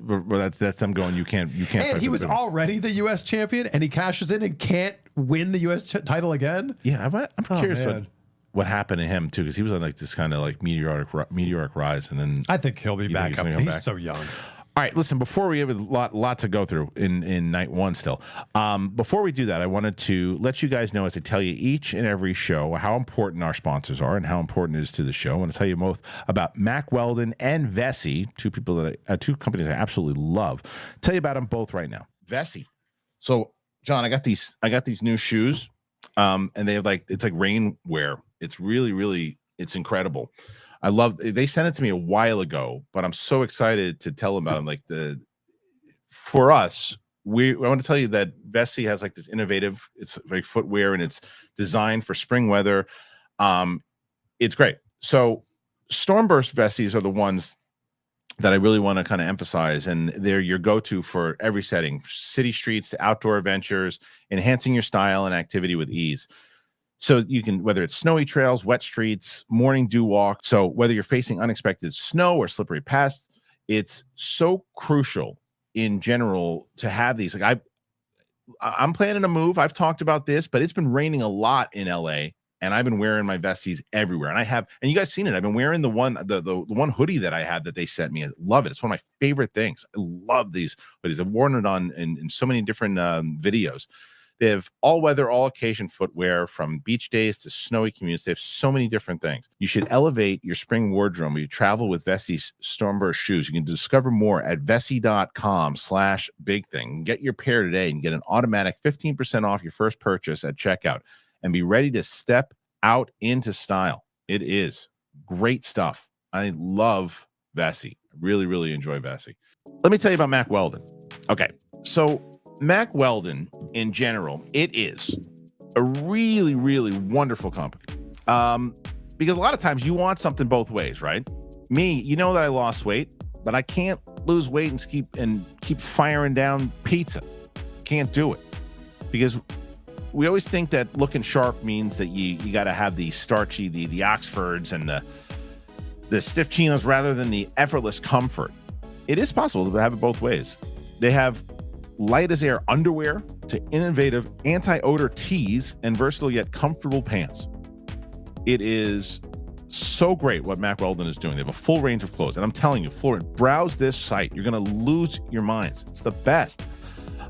well, that's I'm going. You can't. And he was already the U.S. champion, and he cashes in and can't win the U.S. title again. Yeah, I'm curious what happened to him too, because he was on like this kind of like meteoric rise, and then I think he'll be back up. He's so young. All right, listen, before we have a lot to go through in night one still, before we do that, I wanted to let you guys know, as I tell you each and every show, how important our sponsors are and how important it is to the show. I want to tell you both about MACK, WELDON, and VESSI, two companies I absolutely love. Tell you about them both right now. VESSI. So, John, I got these new shoes, and they have it's like rain wear. It's really, really, it's incredible. They sent it to me a while ago, but I'm so excited to tell them about them. For us, I want to tell you that VESSI has like this innovative, it's like footwear, and it's designed for spring weather. It's great. So Stormburst VESSIs are the ones that I really want to kind of emphasize, and they're your go-to for every setting, city streets to outdoor adventures, enhancing your style and activity with ease. So you can, whether it's snowy trails, wet streets, morning dew walk. So whether you're facing unexpected snow or slippery paths, it's so crucial in general to have these. Like I'm planning a move. I've talked about this, but it's been raining a lot in LA. And I've been wearing my VESSIs everywhere. And you guys seen it. I've been wearing the one hoodie that I have that they sent me. I love it. It's one of my favorite things. I love these hoodies. I've worn it on in so many different videos. They have all weather, all occasion footwear from beach days to snowy commutes. They have so many different things. You should elevate your spring wardrobe when you travel with VESSI Stormburst shoes. You can discover more at vessi.com/bigthing. Get your pair today and get an automatic 15% off your first purchase at checkout. And be ready to step out into style. It is great stuff. I love VESSI. I really, really enjoy VESSI. Let me tell you about Mack Weldon. Okay, so Mack Weldon in general, it is a really, really wonderful company. Because a lot of times you want something both ways, right? Me, you know that I lost weight, but I can't lose weight and keep firing down pizza. Can't do it because we always think that looking sharp means that you got to have the starchy, the Oxfords and the stiff chinos rather than the effortless comfort. It is possible to have it both ways. They have light as air underwear to innovative anti-odor tees and versatile yet comfortable pants. It is so great what Mack Weldon is doing. They have a full range of clothes. And I'm telling you, browse this site. You're going to lose your minds. It's the best.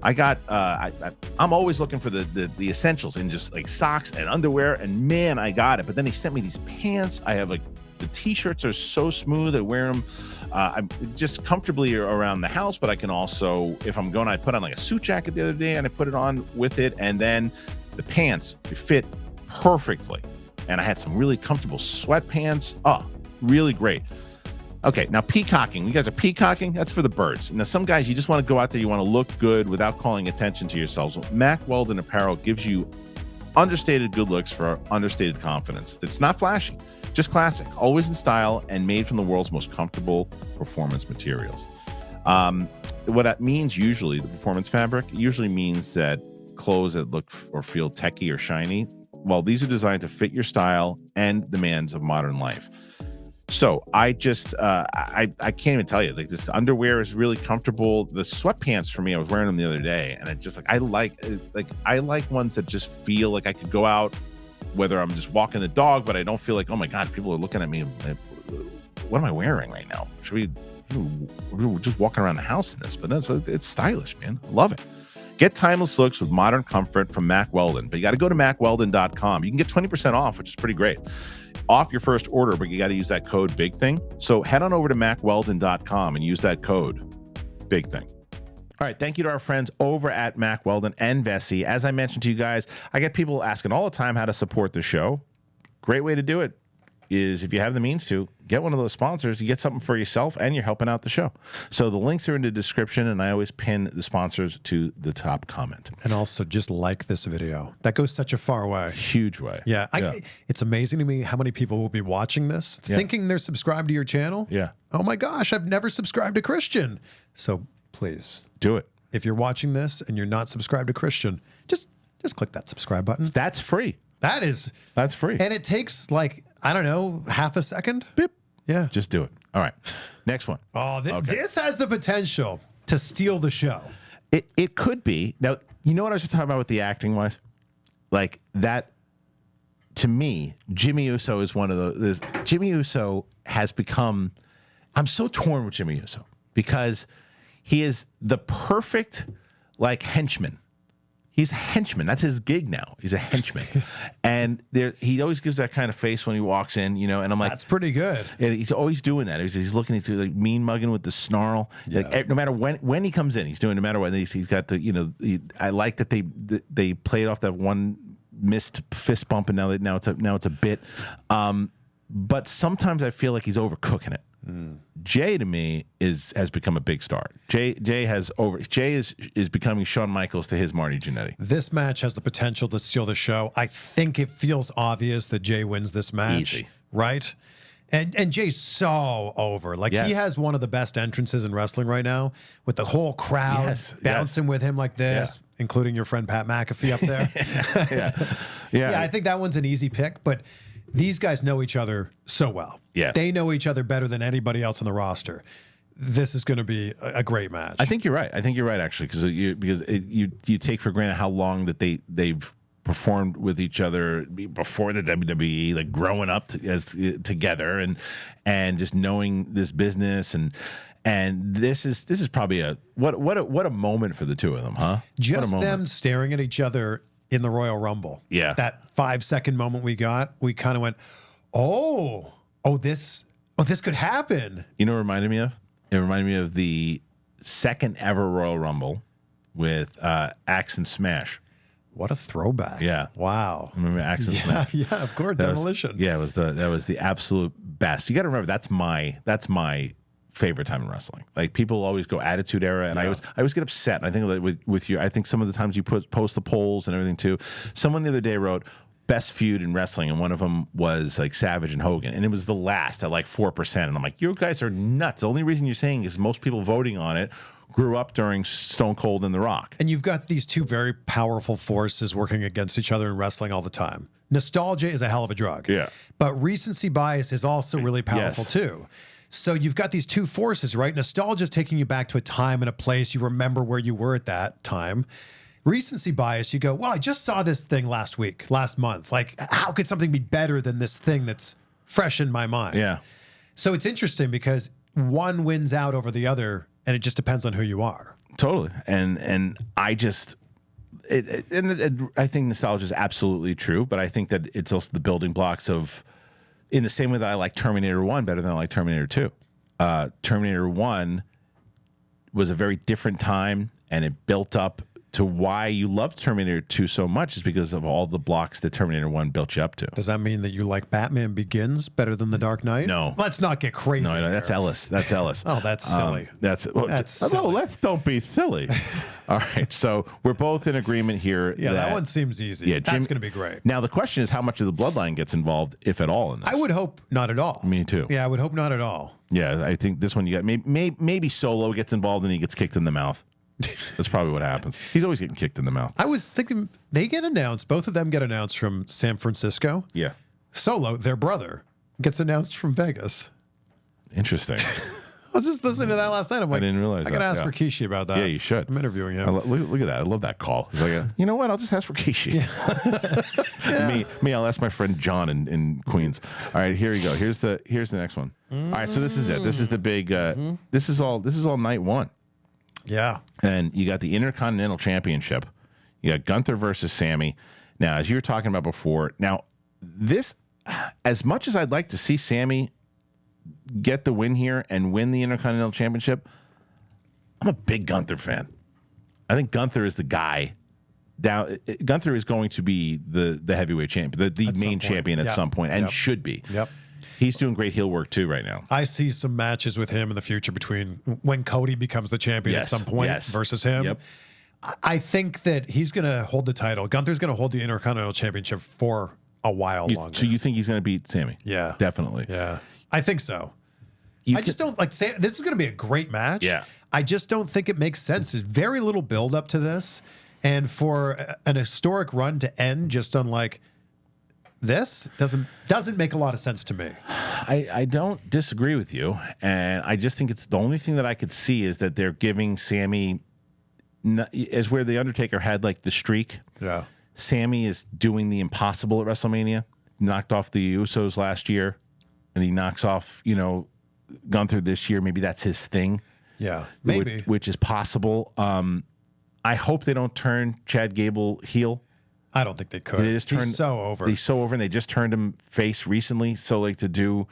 I got I'm always looking for the essentials in just like socks and underwear, and man, I got it. But then they sent me these pants. I have like the t-shirts are so smooth. I wear them I'm just comfortably around the house, but I can also, if I'm going, I put on like a suit jacket the other day and I put it on with it, and then the pants, they fit perfectly. And I had some really comfortable sweatpants. Oh, really great. Okay, now peacocking. You guys are peacocking? That's for the birds. Now, some guys, you just want to go out there, you want to look good without calling attention to yourselves. Well, Mack Weldon apparel gives you understated good looks for understated confidence. It's not flashy, just classic, always in style, and made from the world's most comfortable performance materials. What that means usually, the performance fabric, usually means that clothes that look or feel techy or shiny, well, these are designed to fit your style and demands of modern life. So I just, I can't even tell you, like, this underwear is really comfortable. The sweatpants for me, I was wearing them the other day, and it just I like ones that just feel like I could go out, whether I'm just walking the dog, but I don't feel like, oh my God, people are looking at me. What am I wearing right now? We're just walking around the house in this, but it's stylish, man. I love it. Get timeless looks with modern comfort from Mack Weldon, but you got to go to MackWeldon.com. You can get 20% off, which is pretty great, off your first order, but you got to use that code BIGTHING. So head on over to MackWeldon.com and use that code BIGTHING. All right, thank you to our friends over at Mack Weldon and VESSI. As I mentioned to you guys, I get people asking all the time how to support the show. Great way to do it is, if you have the means to, get one of those sponsors. You get something for yourself and you're helping out the show. So the links are in the description, and I always pin the sponsors to the top comment. And also just like this video. That goes such a far way. Huge way. Yeah. It's amazing to me how many people will be watching this thinking they're subscribed to your channel. Yeah. Oh my gosh, I've never subscribed to Kristian. So please do it. If you're watching this and you're not subscribed to Kristian, just click that subscribe button. That's free. That's free. And it takes like, I don't know, half a second. Beep. Yeah. Just do it. All right. Next one. Oh, this has the potential to steal the show. It could be. Now, you know what I was talking about with the acting wise? Like that, to me, Jimmy Uso is one of those. Jimmy Uso has become, I'm so torn with Jimmy Uso because he is the perfect like henchman. He's a henchman. That's his gig now. He's a henchman. And he always gives that kind of face when he walks in, you know, and I'm like, that's pretty good. And he's always doing that. He's looking, he's like mean mugging with the snarl. Yeah. Like, no matter when he comes in, he's doing, no matter what, he's got the, you know, I like that they played off that one missed fist bump, and now it's a bit. But sometimes I feel like he's overcooking it. Jay to me has become a big star. Jay is becoming Shawn Michaels to his Marty Jannetty. This match has the potential to steal the show. I think it feels obvious that Jay wins this match. Easy. Right? And Jay's so over. Like, he has one of the best entrances in wrestling right now, with the whole crowd bouncing with him like this, including your friend Pat McAfee up there. Yeah, I think that one's an easy pick, but these guys know each other so well. Yeah. They know each other better than anybody else on the roster. This is going to be a great match. I think you're right. I think you're right, actually, because you take for granted how long that they've performed with each other before the WWE, like growing up together and just knowing this business, and this is probably what a moment for the two of them, huh? Just them staring at each other in the Royal Rumble. Yeah, that 5-second moment we kind of went, this could happen. You know what it reminded me of? It reminded me of the second ever Royal Rumble with Axe and Smash. What a throwback! Yeah, wow. Remember Axe and Smash? Yeah, of course. Demolition. That was the absolute best. You got to remember that's my favorite time in wrestling. Like, people always go Attitude Era, and I always get upset. And I think that with you, I think some of the times you post the polls and everything too. Someone the other day wrote best feud in wrestling, and one of them was like Savage and Hogan, and it was the last at like 4%. And I'm like, you guys are nuts. The only reason you're saying is most people voting on it grew up during Stone Cold and The Rock. And you've got these two very powerful forces working against each other in wrestling all the time. Nostalgia is a hell of a drug. Yeah. But recency bias is also really powerful too. So you've got these two forces, right? Nostalgia is taking you back to a time and a place. You remember where you were at that time. Recency bias, you go, well, I just saw this thing last month. Like, how could something be better than this thing that's fresh in my mind? Yeah. So it's interesting because one wins out over the other, and it just depends on who you are. Totally. And I just, I think nostalgia is absolutely true, but I think that it's also the building blocks of, in the same way that I like Terminator 1 better than I like Terminator 2. Terminator 1 was a very different time, and it built up to why you loved Terminator 2 so much is because of all the blocks that Terminator 1 built you up to. Does that mean that you like Batman Begins better than The Dark Knight? No. Let's not get crazy. No, that's Ellis. That's Ellis. Oh, that's silly. That's silly. Let's don't be silly. All right, so we're both in agreement here. Yeah, that one seems easy. Yeah, that's going to be great. Now, the question is how much of the bloodline gets involved, if at all, in this? I would hope not at all. Me too. Yeah, I would hope not at all. Yeah, I think this one you got maybe Solo gets involved and he gets kicked in the mouth. That's probably what happens. He's always getting kicked in the mouth. I was thinking they get announced. Both of them get announced from San Francisco. Yeah. Solo, their brother, gets announced from Vegas. Interesting. I was just listening to that last night. I'm like, I didn't realize I got to ask Rikishi about that. Yeah, you should. I'm interviewing him. Look at that. I love that call. He's like, you know what? I'll just ask Rikishi. Yeah. me, I'll ask my friend John in Queens. All right, here you go. Here's the next one. All right, so this is it. This is the big. This is all night one. Yeah. And you got the Intercontinental Championship. You got Gunther versus Sammy. Now, as you were talking about before, this, as much as I'd like to see Sammy get the win here and win the Intercontinental Championship, I'm a big Gunther fan. I think Gunther is the guy. Gunther is going to be the heavyweight champion, the main champion at some point, and should be. Yep. He's doing great heel work too right now. I see some matches with him in the future between when Cody becomes the champion at some point versus him. Yep. I think that he's going to hold the title. Gunther's going to hold the Intercontinental Championship for a while longer. So you think he's going to beat Sammy? Yeah. Definitely. Yeah. I think so. I just don't like say this is going to be a great match. Yeah. I just don't think it makes sense. There's very little build up to this. And for an historic run to end just on like this doesn't make a lot of sense to me. I don't disagree with you, and I just think it's the only thing that I could see is that they're giving Sammy, as where the Undertaker had like the streak. Yeah, Sammy is doing the impossible at WrestleMania. Knocked off the Usos last year, and he knocks off Gunther this year. Maybe that's his thing. Yeah, maybe which is possible. I hope they don't turn Chad Gable heel. I don't think they could. He's so over. He's so over, and they just turned him face recently. So, like, to do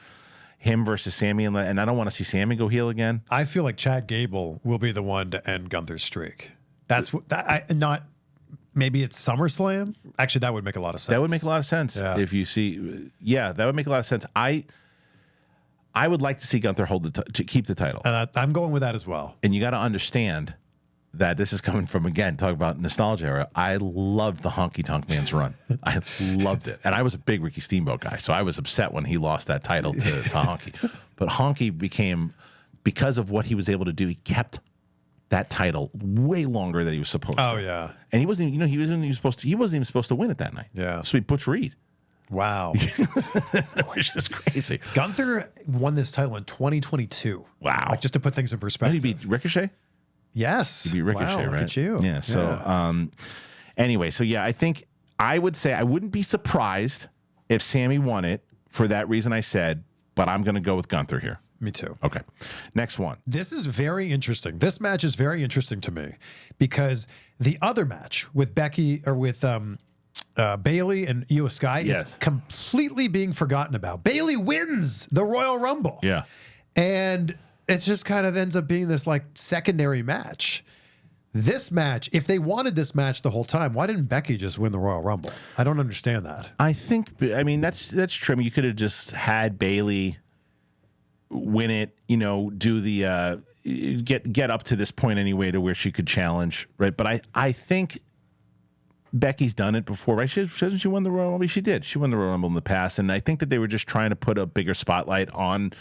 him versus Sammy, and I don't want to see Sammy go heel again. I feel like Chad Gable will be the one to end Gunther's streak. That's what. Maybe it's SummerSlam. Actually, that would make a lot of sense. That would make a lot of sense if you see. Yeah, that would make a lot of sense. I would like to see Gunther hold to keep the title, and I'm going with that as well. And you got to understand that this is coming from, again, talk about nostalgia era. I loved the Honky Tonk Man's run. I loved it. And I was a big Ricky Steamboat guy, so I was upset when he lost that title to Honky. But Honky became, because of what he was able to do, he kept that title way longer than he was supposed to. Oh, yeah. And he wasn't even, he wasn't even supposed to win it that night. Yeah. So he Butch Reed. Wow. Which is crazy. Gunther won this title in 2022. Wow. Like, just to put things in perspective. Did he beat Ricochet? Yes. He beat Ricochet, wow, right? Look at you. Yeah. So, anyway, so yeah, I think I would say I wouldn't be surprised if Sammy won it for that reason I said, but I'm going to go with Gunther here. Me too. Okay. Next one. This is very interesting. This match is very interesting to me because the other match with Becky or with Bayley and Io Sky is completely being forgotten about. Bayley wins the Royal Rumble. Yeah. And it just kind of ends up being this like secondary match. This match, if they wanted this match the whole time, why didn't Becky just win the Royal Rumble? I don't understand that. I mean, that's true. I mean, you could have just had Bayley win it, you know, do the get up to this point anyway to where she could challenge, right? But I think Becky's done it before, right? Hasn't she won the Royal Rumble? She did. She won the Royal Rumble in the past, and I think that they were just trying to put a bigger spotlight on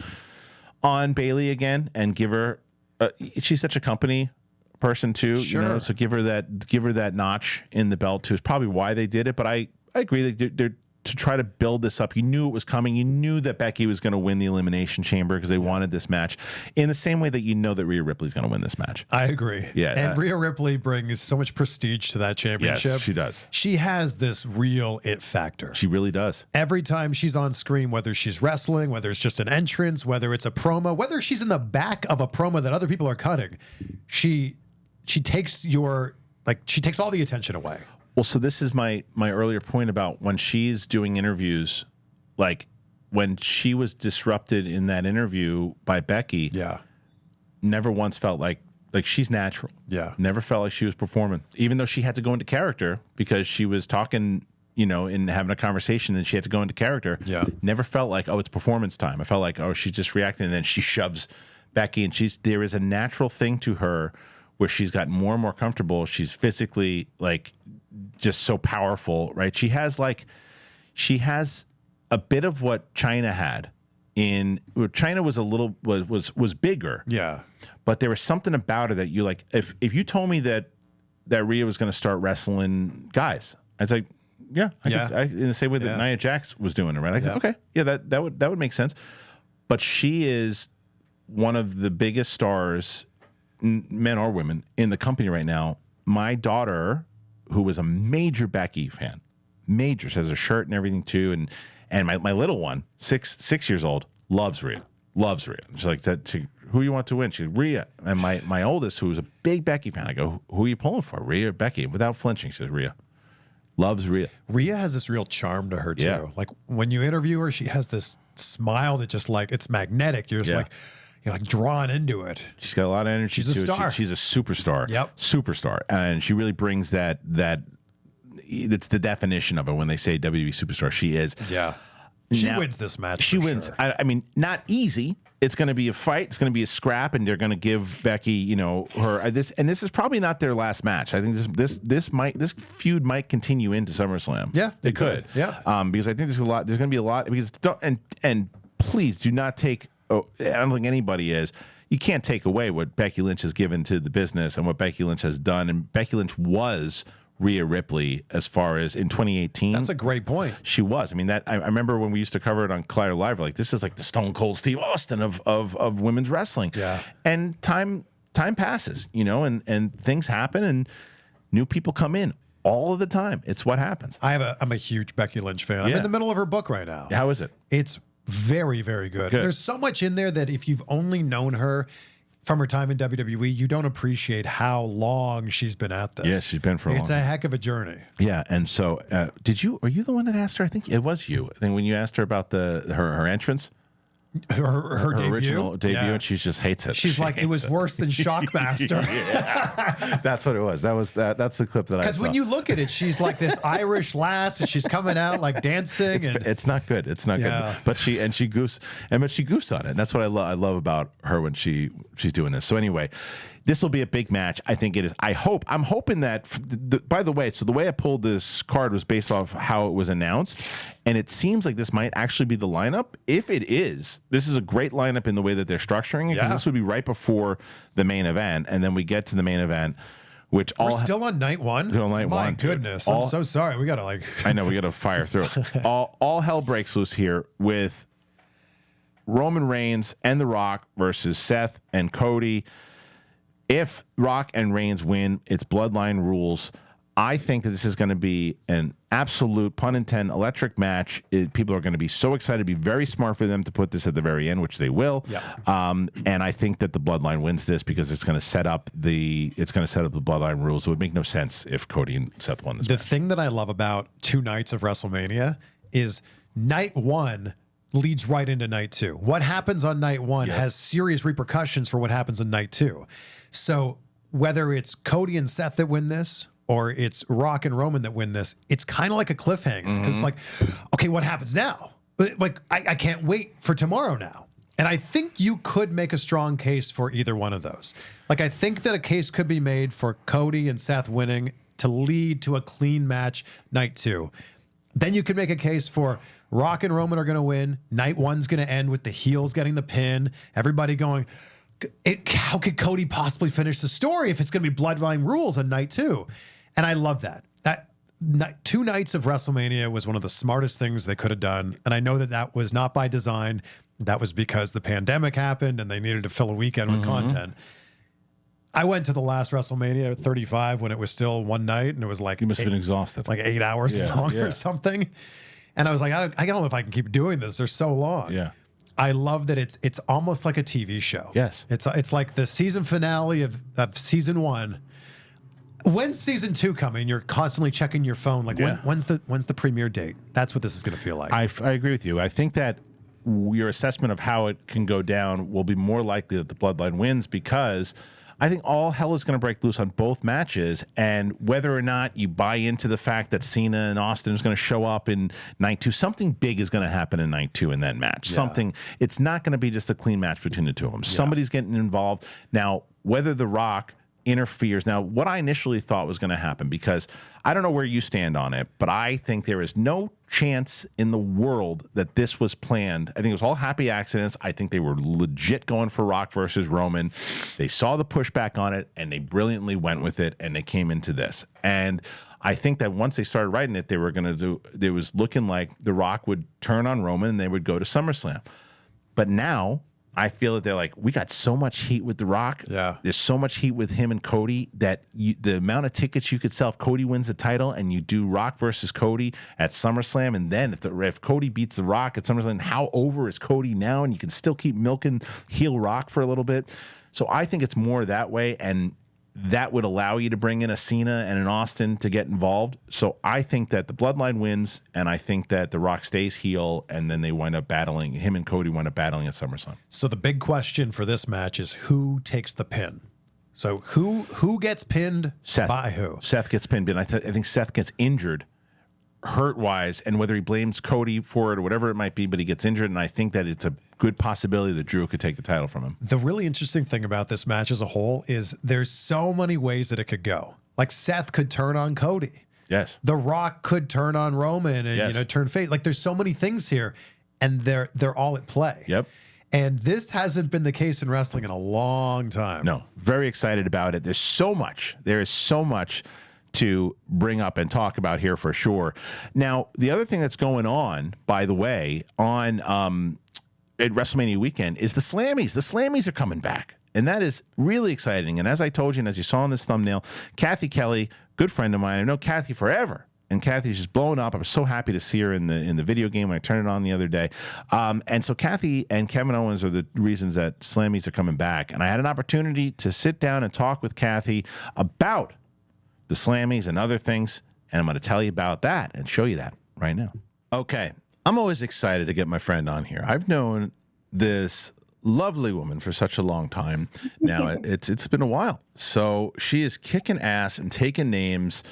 Bayley again and give her. She's such a company person too, you know. So give her that notch in the belt too is probably why they did it. But I agree that they're to try to build this up. You knew it was coming. You knew that Becky was going to win the Elimination Chamber because they wanted this match in the same way that you know that Rhea Ripley's going to win this match. I agree. Yeah. And Rhea Ripley brings so much prestige to that championship. Yes, she does. She has this real it factor. She really does. Every time she's on screen, whether she's wrestling, whether it's just an entrance, whether it's a promo, whether she's in the back of a promo that other people are cutting, she takes she takes all the attention away. Well, so this is my earlier point about when she's doing interviews, like when she was disrupted in that interview by Becky. Yeah. Never once felt like she's natural. Yeah. Never felt like she was performing, even though she had to go into character because she was talking, you know, and having a conversation and she had to go into character. Yeah. Never felt like, oh, it's performance time. I felt like, oh, she's just reacting. And then she shoves Becky and there is a natural thing to her where she's gotten more and more comfortable. She's physically just so powerful, right? She has a bit of what China had China was was bigger. Yeah. But there was something about her that you like, if you told me that Rhea was going to start wrestling guys, I was like, yeah, I guess in the same way that Nia Jax was doing it, right? I said, okay, yeah, that would make sense. But she is one of the biggest stars, men or women, in the company right now. My daughter, who was a major Becky fan, she has a shirt and everything too, and my little one, 6 years old, loves Rhea. She's like, who you want to win? She's Rhea. And my oldest, who was a big Becky fan, I go, who are you pulling for, Rhea or Becky? Without flinching, she says Rhea. Loves Rhea. Rhea has this real charm to her too. Yeah. Like when you interview her, she has this smile that just it's magnetic. You're just you're drawn into it. She's got a lot of energy. She's a star. She's a superstar. Yep. Superstar. And she really brings that it's the definition of it when they say WWE superstar. She is. Yeah. She wins this match. She wins. Sure. I mean, not easy. It's going to be a fight. It's going to be a scrap, and they're going to give Becky, you know, her this. And this is probably not their last match. I think this feud might continue into SummerSlam. Yeah, it could. Yeah. Because I think there's going to be a lot. Because and please do not take. Oh, I don't think anybody is. You can't take away what Becky Lynch has given to the business and what Becky Lynch has done. And Becky Lynch was Rhea Ripley as far as in 2018. That's a great point. She was. I mean, I remember when we used to cover it on Collider Live, like, this is like the Stone Cold Steve Austin of women's wrestling. Yeah. And time passes, you know, and things happen and new people come in all of the time. It's what happens. I'm a huge Becky Lynch fan. I'm in the middle of her book right now. How is it? It's very, very good. There's so much in there that if you've only known her from her time in WWE, you don't appreciate how long she's been at this. Yeah, she's been for a long time. It's a heck of a journey. Yeah, and so were you the one that asked her? I think it was you. I think when you asked her about her entrance. Her debut? Original debut, and she just hates it. She's like, it was worse than Shockmaster. Yeah. That's what it was. That's the clip that I saw. Because when you look at it, she's like this Irish lass, and she's coming out like dancing. It's not good. It's not good. But she goofs, but she goofs on it. And that's what I love about her when she's doing this. So anyway, this will be a big match. I think it is. I'm hoping that, by the way, so the way I pulled this card was based off how it was announced, and it seems like this might actually be the lineup. If it is, this is a great lineup in the way that they're structuring it, because this would be right before the main event, and then we get to the main event, which we're still on night one? Still on night one. My goodness. I'm so sorry. We got to I know, we got to fire through. all hell breaks loose here with Roman Reigns and The Rock versus Seth and Cody. If Rock and Reigns win, it's bloodline rules. I think that this is going to be an absolute, pun intended, electric match. People are going to be so excited. It'd be very smart for them to put this at the very end, which they will. Yep. And I think that the bloodline wins this because it's going to set up the bloodline rules. It would make no sense if Cody and Seth won this match. The thing that I love about 2 nights of WrestleMania is night 1 leads right into night 2. What happens on night 1 has serious repercussions for what happens in night 2. So whether it's Cody and Seth that win this, or it's Rock and Roman that win this, it's kind of like a cliffhanger. Because like, okay, what happens now? Like, I can't wait for tomorrow now. And I think you could make a strong case for either one of those. Like, I think that a case could be made for Cody and Seth winning to lead to a clean match night 2. Then you could make a case for Rock and Roman are going to win. Night 1's going to end with the heels getting the pin. Everybody going, how could Cody possibly finish the story if it's going to be bloodline rules on night 2? And I love that. 2 nights of WrestleMania was one of the smartest things they could have done. And I know that that was not by design. That was because the pandemic happened and they needed to fill a weekend with content. I went to the last WrestleMania 35 when it was still one night, and it was like you must have been exhausted, like 8 hours long or something. And I was like, I don't know if I can keep doing this. They're so long. Yeah. I love that it's almost like a TV show. Yes. It's like the season finale of season 1. When's season 2 coming? You're constantly checking your phone. Like when's the premiere date? That's what this is going to feel like. I agree with you. I think that your assessment of how it can go down will be more likely that the bloodline wins, because I think all hell is going to break loose on both matches. And whether or not you buy into the fact that Cena and Austin is going to show up in night 2, something big is going to happen in night 2 in that match. It's not going to be just a clean match between the two of them. Somebody's getting involved. Now, whether The Rock interferes. Now, what I initially thought was going to happen, because I don't know where you stand on it, but I think there is no chance in the world that this was planned. I think it was all happy accidents. I think they were legit going for Rock versus Roman. They saw the pushback on it, and they brilliantly went with it, and they came into this. And I think that once they started writing it, they were going to do, it was looking like The Rock would turn on Roman, and they would go to SummerSlam. But now I feel that they're like, we got so much heat with The Rock. Yeah. There's so much heat with him and Cody that the amount of tickets you could sell if Cody wins the title and you do Rock versus Cody at SummerSlam, and then if Cody beats The Rock at SummerSlam, how over is Cody now? And you can still keep milking heel Rock for a little bit. So I think it's more that way, and that would allow you to bring in a Cena and an Austin to get involved. So I think that the bloodline wins, and I think that The Rock stays heel, and then they wind up battling. Him and Cody wind up battling at SummerSlam. So the big question for this match is who takes the pin? So who gets pinned by who? Seth gets pinned, and I think Seth gets injured, hurt-wise, and whether he blames Cody for it or whatever it might be, but he gets injured, and I think that it's a good possibility that Drew could take the title from him. The really interesting thing about this match as a whole is there's so many ways that it could go. Like Seth could turn on Cody. Yes. The Rock could turn on Roman and turn face. Like there's so many things here, and they're all at play. Yep. And this hasn't been the case in wrestling in a long time. No, very excited about it. There is so much to bring up and talk about here for sure. Now, the other thing that's going on, by the way, on at WrestleMania weekend is the Slammies. The Slammies are coming back, and that is really exciting. And as I told you, and as you saw in this thumbnail, Cathy Kelly, good friend of mine. I've known Cathy forever, and Cathy's just blowing up. I was so happy to see her in the video game when I turned it on the other day. And so Cathy and Kevin Owens are the reasons that Slammies are coming back. And I had an opportunity to sit down and talk with Cathy about the Slammies and other things, and I'm going to tell you about that and show you that right now. Okay, I'm always excited to get my friend on here. I've known this lovely woman for such a long time now. It's been a while. So she is kicking ass and taking names.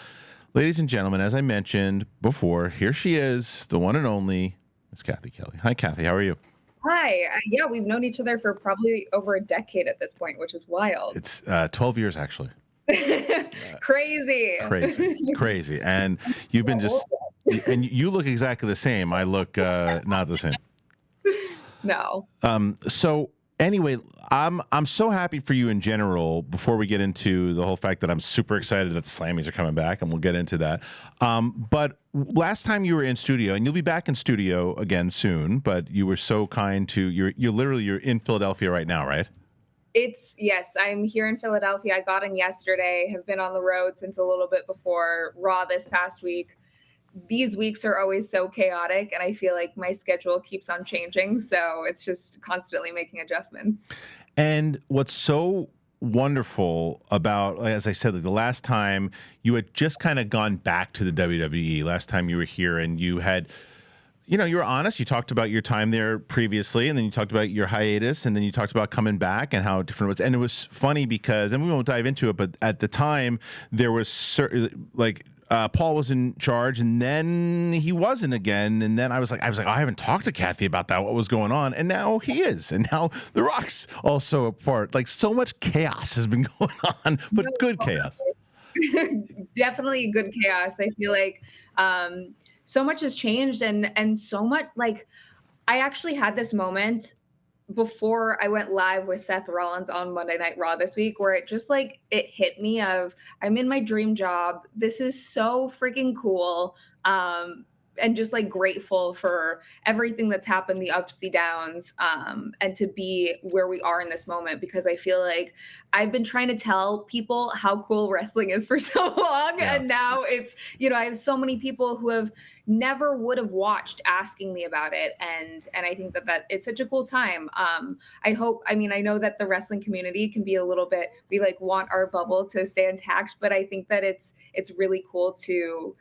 Ladies and gentlemen, as I mentioned before, here she is, the one and only Miss Cathy Kelly. Hi, Cathy. How are you? Hi. Yeah, we've known each other for probably over a decade at this point, which is wild. It's 12 years, actually. Crazy. Crazy. And you've been and you look exactly the same. I look not the same. No. So anyway, I'm so happy for you in general. Before we get into the whole fact that I'm super excited that the Slammies are coming back, and we'll get into that. But last time you were in studio, and you'll be back in studio again soon. But you were so kind to you're in Philadelphia right now, right? Yes, I'm here in Philadelphia. I got in yesterday, have been on the road since a little bit before Raw this past week. These weeks are always so chaotic, and I feel like my schedule keeps on changing. So it's just constantly making adjustments. And what's so wonderful about, as I said, like the last time you had just kind of gone back to the WWE, last time you were here, and you had, you were honest. You talked about your time there previously, and then you talked about your hiatus, and then you talked about coming back and how different it was. And it was funny because, and we won't dive into it, but at the time there was certain, like, Paul was in charge, and then he wasn't again. And then I was like, oh, I haven't talked to Cathy about that. What was going on? And now he is. And now The Rock's also a part. Like, so much chaos has been going on, but good chaos. Definitely good chaos. I feel like so much has changed, and so much, like, I actually had this moment before I went live with Seth Rollins on Monday Night Raw this week, where it just like, it hit me of, I'm in my dream job. This is so freaking cool. And just like grateful for everything that's happened, the ups, the downs, and to be where we are in this moment, because I feel like I've been trying to tell people how cool wrestling is for so long. Yeah. And now it's, I have so many people who have never would have watched asking me about it. And I think that it's such a cool time. I know that the wrestling community can be a little bit, we like want our bubble to stay intact, but I think that it's really cool to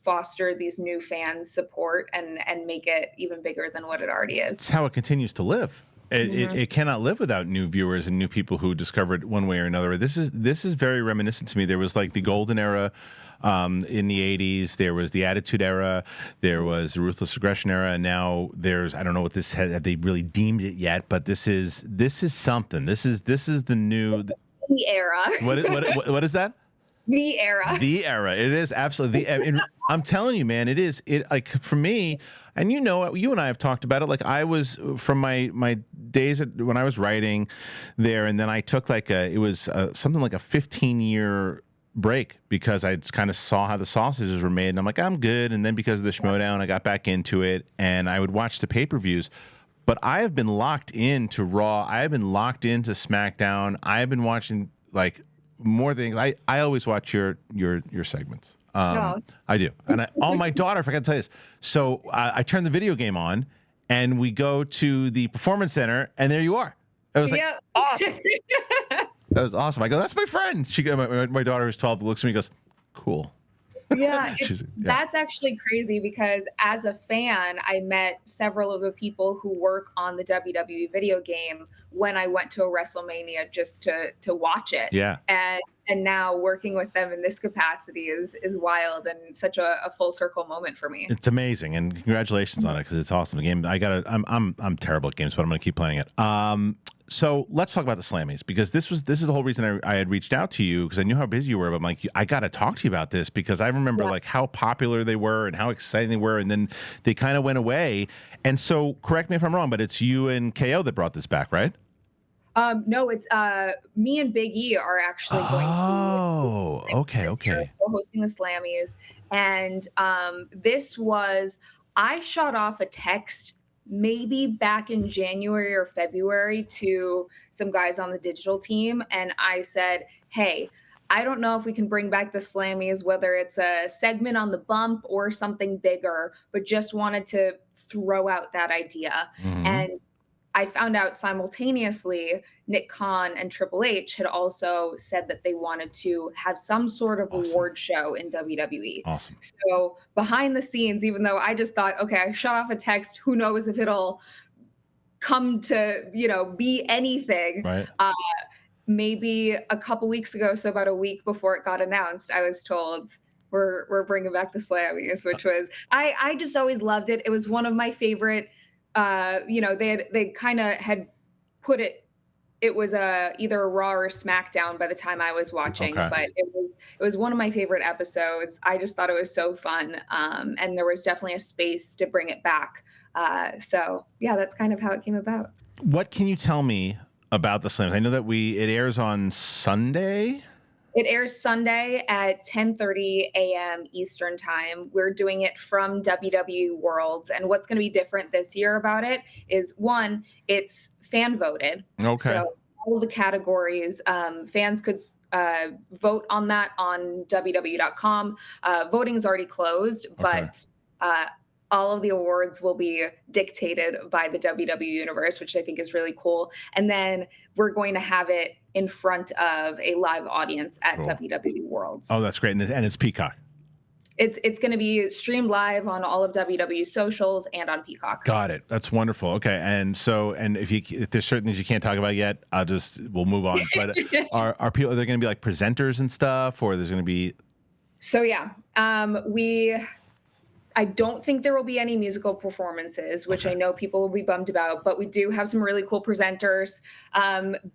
foster these new fans' support and make it even bigger than what it already is. It's how it continues to live. It cannot live without new viewers and new people who discover it one way or another. This is very reminiscent to me. There was like the golden era in the 80s. There was the Attitude Era. There was the Ruthless Aggression Era. And now there's, I don't know what this has, have they really deemed it yet, but this is something. This is the new the era. What is that? The era. The era. It is absolutely I'm telling you, man, it like for me, and you and I have talked about it. Like I was from my days when I was writing there, and then I took like something like a 15-year break because I kind of saw how the sausages were made, and I'm like, I'm good. And then because of the Schmodown, I got back into it, and I would watch the pay-per-views. But I have been locked into Raw. I have been locked into SmackDown. I have been watching like more things. I always watch your segments. I do. And my daughter, I forgot to tell you this. So I turned the video game on, and we go to the Performance Center, and there you are. It was like, awesome. That was awesome. I go, that's my friend. My daughter who's 12 looks at me and goes, cool. Yeah, that's actually crazy because as a fan, I met several of the people who work on the WWE video game when I went to a WrestleMania just to watch it. Yeah. And now working with them in this capacity is wild and such a full circle moment for me. It's amazing, and congratulations on it because it's awesome. The game, I'm terrible at games, but I'm going to keep playing it. So let's talk about the Slammies, because this is the whole reason I had reached out to you, because I knew how busy you were. But I'm like, I got to talk to you about this because I remember like how popular they were and how exciting they were, and then they kind of went away. And so, correct me if I'm wrong, but it's you and KO that brought this back, right? No, it's me and Big E are actually going to be. Oh, okay. Hosting the Slammies, and I shot off a text maybe back in January or February to some guys on the digital team. And I said, hey, I don't know if we can bring back the Slammies, whether it's a segment on the bump or something bigger, but just wanted to throw out that idea. Mm-hmm. And I found out simultaneously Nick Khan and Triple H had also said that they wanted to have some sort of award show in WWE. Awesome. So behind the scenes, even though I just thought, okay, I shot off a text, who knows if it'll come to, be anything. Right. Maybe a couple weeks ago, so about a week before it got announced, I was told we're bringing back the Slammies, which was, I just always loved it. It was one of my favorite they kind of had put it was either a Raw or SmackDown by the time I was watching, but it was one of my favorite episodes. I just thought it was so fun, and there was definitely a space to bring it back. So yeah, that's kind of how it came about. What can you tell me about the Slams? I know that it airs on Sunday. It airs Sunday at 10:30 a.m. Eastern time. We're doing it from WWE Worlds. And what's going to be different this year about it is, one, it's fan voted. Okay. So all the categories, fans could vote on that on WWE.com. Voting is already closed, but all of the awards will be dictated by the WWE Universe, which I think is really cool. And then we're going to have it in front of a live audience at WWE Worlds. Oh, that's great. And it's Peacock. It's going to be streamed live on all of WWE's socials and on Peacock. Got it. That's wonderful. Okay. And if there's certain things you can't talk about yet, we'll move on. But are there going to be like presenters and stuff, or there's going to be? So yeah, I don't think there will be any musical performances, which I know people will be bummed about, but we do have some really cool presenters.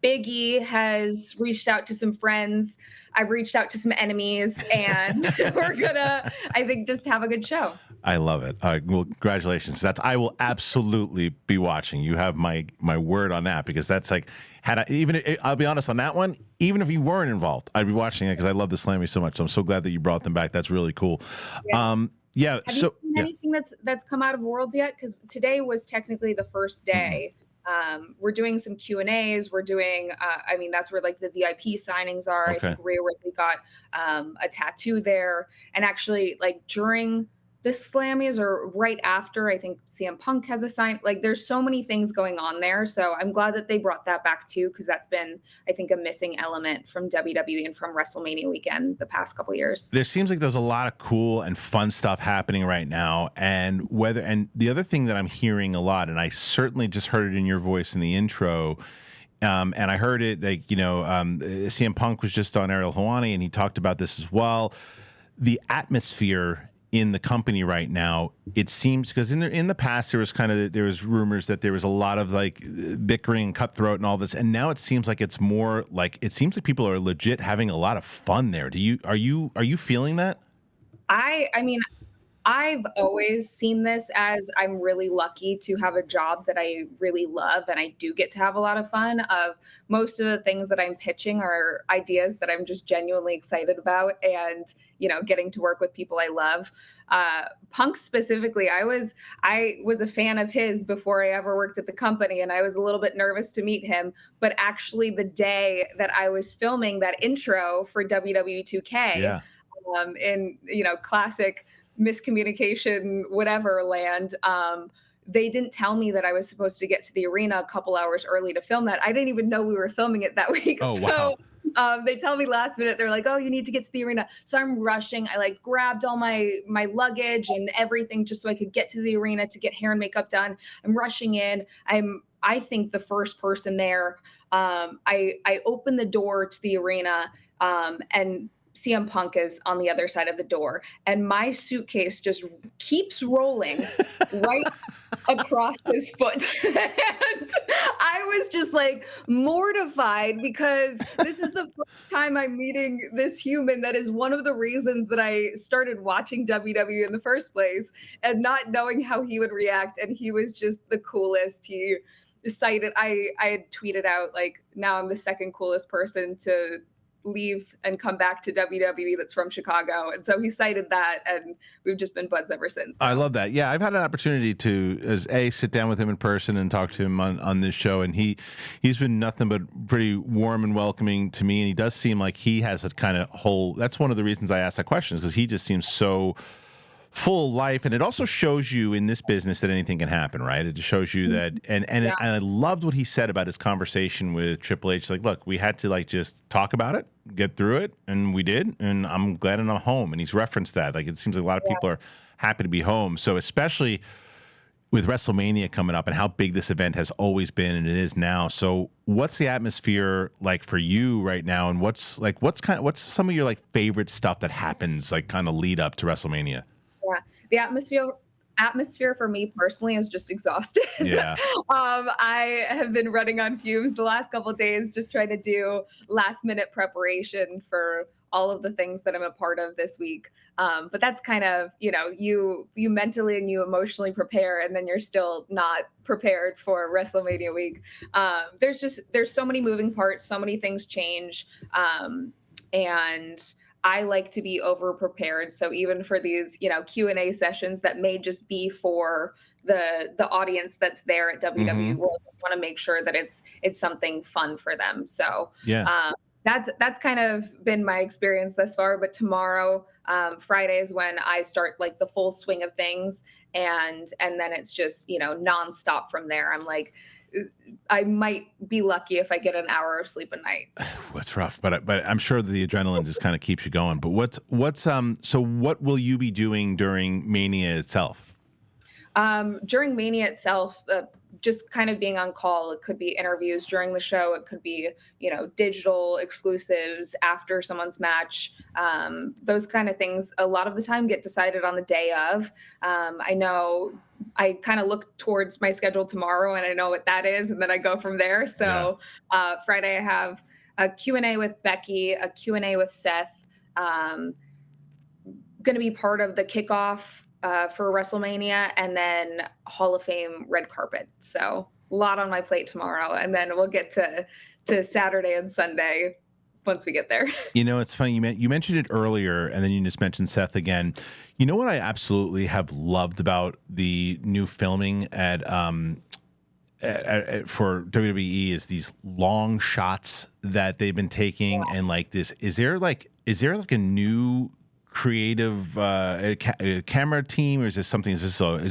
Big E has reached out to some friends. I've reached out to some enemies, and we're gonna, I think, just have a good show. I love it. Well, congratulations. I will absolutely be watching. You have my word on that, because that's like, I'll be honest on that one, even if you weren't involved, I'd be watching it because I love the Slammies so much. So I'm so glad that you brought them back. That's really cool. Yeah. Have you seen anything that's come out of Worlds yet? Because today was technically the first day. We're doing some Q&As. We're doing, that's where like the VIP signings are. I think Rhea really got a tattoo there. And actually, like during the Slammies or right after, I think CM Punk has a sign. Like there's so many things going on there. So I'm glad that they brought that back too, because that's been, I think, a missing element from WWE and from WrestleMania weekend the past couple of years. There seems like there's a lot of cool and fun stuff happening right now. And the other thing that I'm hearing a lot, and I certainly just heard it in your voice in the intro, and I heard it like, CM Punk was just on Ariel Helwani and he talked about this as well. The atmosphere in the company right now, it seems, because in the past there was rumors that there was a lot of like bickering, cutthroat, and all this, and now it seems like it's more like, it seems like people are legit having a lot of fun there. Are you feeling that? I mean, I've always seen this as, I'm really lucky to have a job that I really love, and I do get to have a lot of fun. Most of the things that I'm pitching are ideas that I'm just genuinely excited about, and getting to work with people I love. Punk specifically, I was a fan of his before I ever worked at the company, and I was a little bit nervous to meet him. But actually, the day that I was filming that intro for WWE 2K, in classic miscommunication, whatever land, they didn't tell me that I was supposed to get to the arena a couple hours early to film that. I didn't even know we were filming it that week. Oh, wow. They tell me last minute, they're like, oh, you need to get to the arena. So I'm rushing. I like grabbed all my luggage and everything just so I could get to the arena to get hair and makeup done. I'm rushing in. I think the first person there. I open the door to the arena, and CM Punk is on the other side of the door, and my suitcase just keeps rolling right across his foot. And I was just like mortified, because this is the first time I'm meeting this human that is one of the reasons that I started watching WWE in the first place, and not knowing how he would react. And he was just the coolest. He decided, I had tweeted out, like, now I'm the second coolest person to leave and come back to WWE that's from Chicago. And so he cited that, and we've just been buds ever since. So. I love that. Yeah, I've had an opportunity to sit down with him in person and talk to him on this show, and he's been nothing but pretty warm and welcoming to me, and he does seem like he has a kind of whole, that's one of the reasons I asked that question, because he just seems so full life. And it also shows you in this business that anything can happen, right? It just shows you that, and I loved what he said about his conversation with Triple H. Like, look, we had to like just talk about it, get through it, and we did, and I'm glad I'm home. And he's referenced that. Like, it seems like a lot of people are happy to be home. So especially with WrestleMania coming up and how big this event has always been and it is now. So what's the atmosphere like for you right now? And what's some of your like favorite stuff that happens like kind of lead up to WrestleMania? Yeah, the atmosphere atmosphere for me personally is just exhausted. Yeah. I have been running on fumes the last couple of days, just trying to do last minute preparation for all of the things that I'm a part of this week. But that's kind of, you mentally and you emotionally prepare, and then you're still not prepared for WrestleMania week. There's so many moving parts, so many things change. And I like to be over prepared. So even for these, Q&A sessions that may just be for the audience that's there at WWE, we'll want to make sure that it's something fun for them. So yeah. That's kind of been my experience thus far. But tomorrow, Friday is when I start like the full swing of things, and then it's just nonstop from there. I'm like, I might be lucky if I get an hour of sleep a night. That's rough, but I'm sure the adrenaline just kind of keeps you going. But so what will you be doing during Mania itself? During Mania itself, just kind of being on call. It could be interviews during the show. It could be, digital exclusives after someone's match. Those kind of things a lot of the time get decided on the day of. I know I kind of look towards my schedule tomorrow and I know what that is, and then I go from there. So Friday I have a Q&A with Becky, a Q&A with Seth, going to be part of the kickoff for WrestleMania, and then Hall of Fame red carpet. So a lot on my plate tomorrow, and then we'll get to Saturday and Sunday once we get there. It's funny, you mentioned it earlier, and then you just mentioned Seth again. You know what I absolutely have loved about the new filming at for WWE is these long shots that they've been taking, and like this. Is there like a new creative camera team, or is this something? Is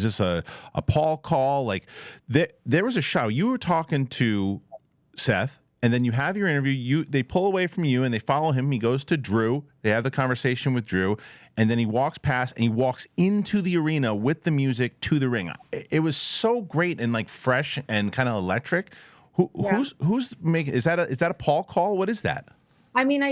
this a Paul call? Like there was a shot you were talking to Seth, and then you have your interview. They pull away from you and they follow him. He goes to Drew. They have the conversation with Drew, and then he walks past and he walks into the arena with the music to the ring. It was so great and like fresh and kind of electric. Who's making? Is that a Paul call? What is that? I mean,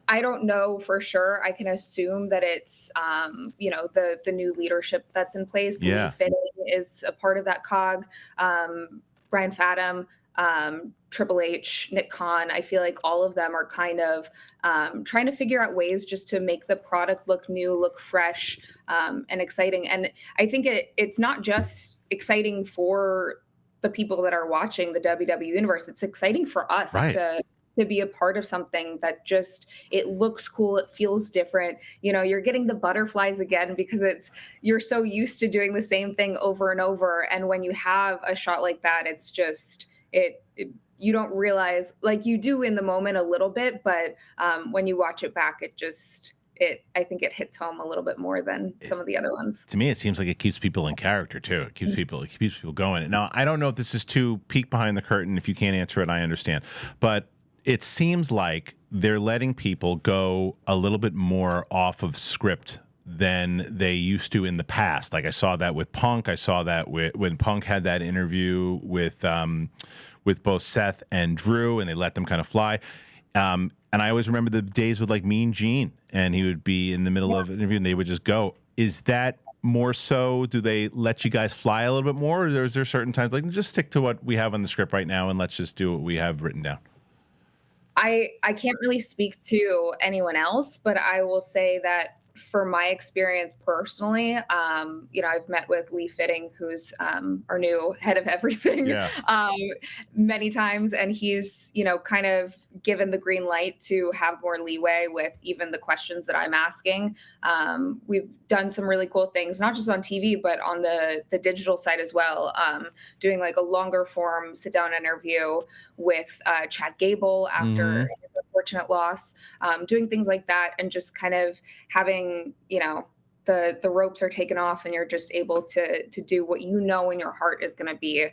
I don't know for sure. I can assume that it's, the new leadership that's in place. Yeah. Lee Fitting is a part of that cog. Brian Fathom, Triple H, Nick Khan. I feel like all of them are kind of trying to figure out ways just to make the product look new, look fresh, and exciting. And I think it's not just exciting for the people that are watching the WWE universe. It's exciting for us to be a part of something that just, it looks cool. It feels different. You're getting the butterflies again because you're so used to doing the same thing over and over. And when you have a shot like that, it's just, you don't realize, like you do in the moment a little bit, but when you watch it back, I think it hits home a little bit more than some of the other ones. To me, it seems like it keeps people in character too. It keeps people going. Now, I don't know if this is too peek behind the curtain. If you can't answer it, I understand. But it seems like they're letting people go a little bit more off of script than they used to in the past. Like I saw that with Punk. I saw that when Punk had that interview with both Seth and Drew, and they let them kind of fly. And I always remember the days with like Mean Gene, and he would be in the middle of an interview and they would just go. Is that more so? Do they let you guys fly a little bit more, or is there certain times like just stick to what we have on the script right now and let's just do what we have written down? I can't really speak to anyone else, but I will say that for my experience personally, I've met with Lee Fitting, who's our new head of everything, many times, and he's kind of given the green light to have more leeway with even the questions that I'm asking. We've done some really cool things, not just on TV, but on the digital side as well. Doing like a longer form sit down interview with Chad Gable after his unfortunate loss, doing things like that, and just kind of having the ropes are taken off and you're just able to do what in your heart is going to be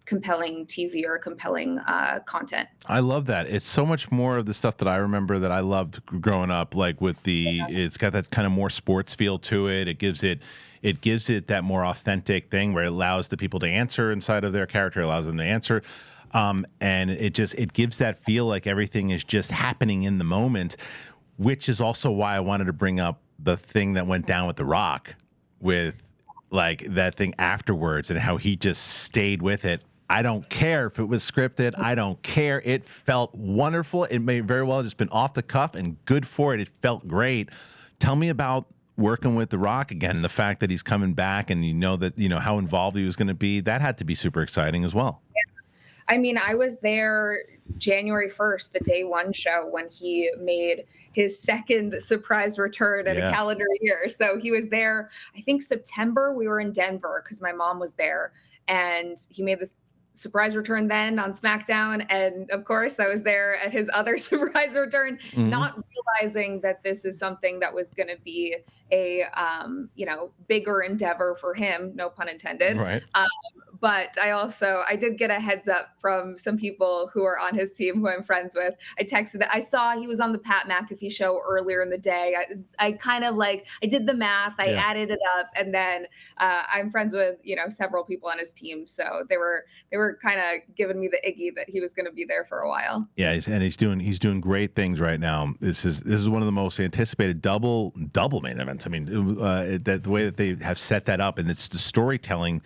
compelling TV or compelling content. I love that. It's so much more of the stuff that I remember that I loved growing up, like with it's got that kind of more sports feel to it. It gives it that more authentic thing where it allows the people to answer inside of their character, allows them to answer. And it gives that feel like everything is just happening in the moment, which is also why I wanted to bring up the thing that went down with The Rock with like that thing afterwards and how he just stayed with it. I don't care if it was scripted. I don't care. It felt wonderful. It may very well have just been off the cuff and good for it. It felt great. Tell me about working with The Rock again and the fact that he's coming back and that, how involved he was going to be. That had to be super exciting as well. I mean, I was there January 1st, the day one show, when he made his second surprise return in a calendar year. So he was there, I think September, we were in Denver because my mom was there, and he made this surprise return then on SmackDown. And of course I was there at his other surprise return, not realizing that this is something that was going to be a, bigger endeavor for him, no pun intended. Right. But I did get a heads up from some people who are on his team who I'm friends with. I texted that I saw he was on the Pat McAfee show earlier in the day. I kind of I did the math, I added it up, and then I'm friends with, several people on his team. So they were kind of giving me the iggy that he was going to be there for a while. Yeah. He's doing great things right now. This is one of the most anticipated double main events. I mean, the way that they have set that up, and it's the storytelling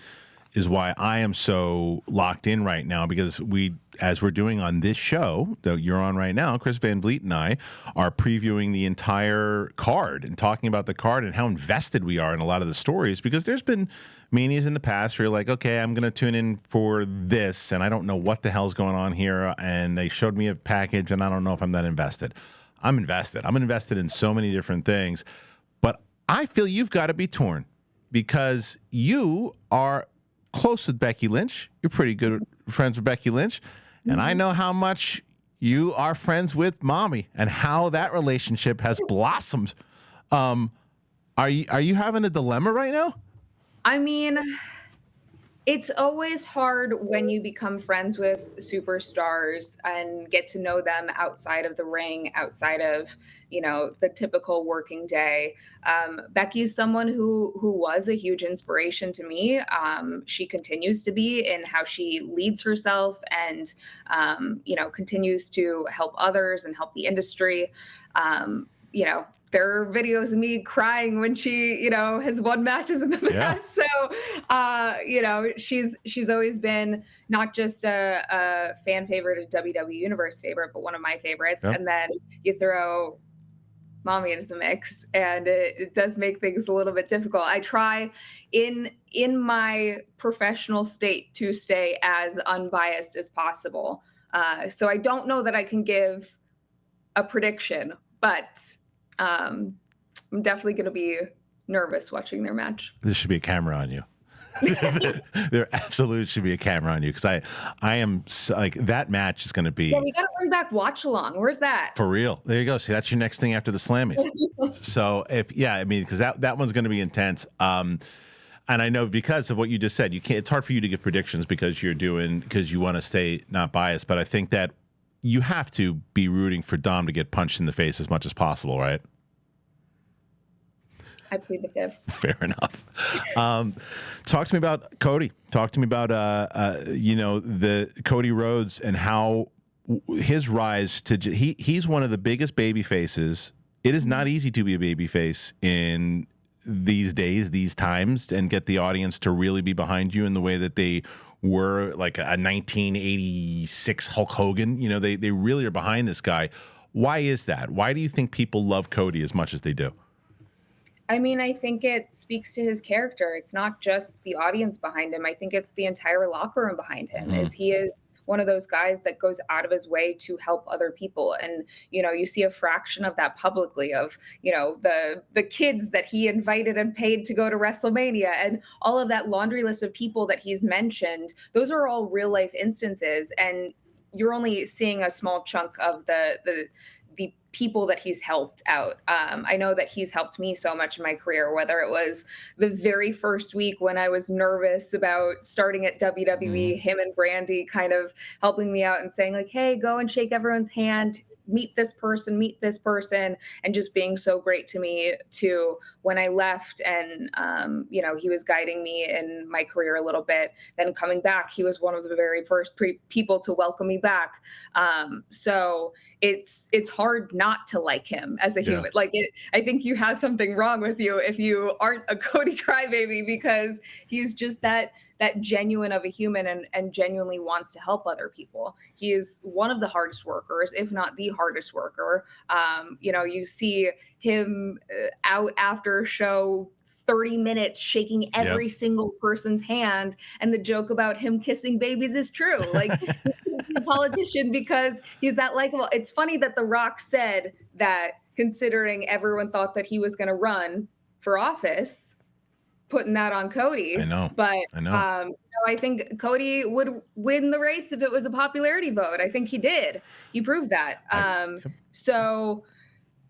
is why I am so locked in right now, because as we're doing on this show that you're on right now, Chris Van Vliet and I are previewing the entire card and talking about the card and how invested we are in a lot of the stories, because there's been manias in the past where you're like, okay, I'm going to tune in for this and I don't know what the hell's going on here, and they showed me a package and I don't know if I'm that invested. I'm invested. I'm invested in so many different things, but I feel you've got to be torn because you are close with Becky Lynch. You're pretty good friends with Becky Lynch. And I know how much you are friends with Mommy and how that relationship has blossomed. Are you having a dilemma right now? I mean, it's always hard when you become friends with superstars and get to know them outside of the ring, outside of, the typical working day. Becky's someone who was a huge inspiration to me. She continues to be in how she leads herself and, continues to help others and help the industry. There are videos of me crying when she, has won matches in the past. So, she's always been not just a fan favorite, a WWE Universe favorite, but one of my favorites. Yep. And then you throw Mommy into the mix, and it does make things a little bit difficult. I try in my professional state to stay as unbiased as possible. So I don't know that I can give a prediction, but I'm definitely going to be nervous watching their match. There should be a camera on you. There absolutely should be a camera on you, because I am that match is going to be. Yeah, we got to bring back Watch Along. Where's that? For real. There you go. See, that's your next thing after the Slammies. So because that one's going to be intense. And I know because of what you just said, you can't. It's hard for you to give predictions because you want to stay not biased. But I think that you have to be rooting for Dom to get punched in the face as much as possible, right? I plead the fifth. Fair enough. Talk to me about Cody. Talk to me about the Cody Rhodes and how his rise to he's one of the biggest baby faces. It is not easy to be a baby face in these days, these times, and get the audience to really be behind you in the way that they were, like a 1986 Hulk Hogan. They really are behind this guy. Why is that? Why do you think people love Cody as much as they do? I mean, I think it speaks to his character. It's not just the audience behind him. I think it's the entire locker room behind him. Is he is one of those guys that goes out of his way to help other people. And, you see a fraction of that publicly of, the kids that he invited and paid to go to WrestleMania and all of that laundry list of people that he's mentioned. Those are all real life instances. And you're only seeing a small chunk of the people that he's helped out. I know that he's helped me so much in my career, whether it was the very first week when I was nervous about starting at WWE, him and Brandy kind of helping me out and saying like, hey, go and shake everyone's hand. meet this person, and just being so great to me to when I left and, he was guiding me in my career a little bit. Then coming back, he was one of the very first people to welcome me back. So it's hard not to like him as a human. I think you have something wrong with you if you aren't a Cody crybaby, because he's just that genuine of a human and genuinely wants to help other people. He is one of the hardest workers, if not the hardest worker. You see him out after a show 30 minutes shaking every single person's hand, and the joke about him kissing babies is true. He's a politician because he's that likable. It's funny that The Rock said that, considering everyone thought that he was going to run for office, putting that on Cody. I know. I think Cody would win the race if it was a popularity vote. I think he did. He proved that. So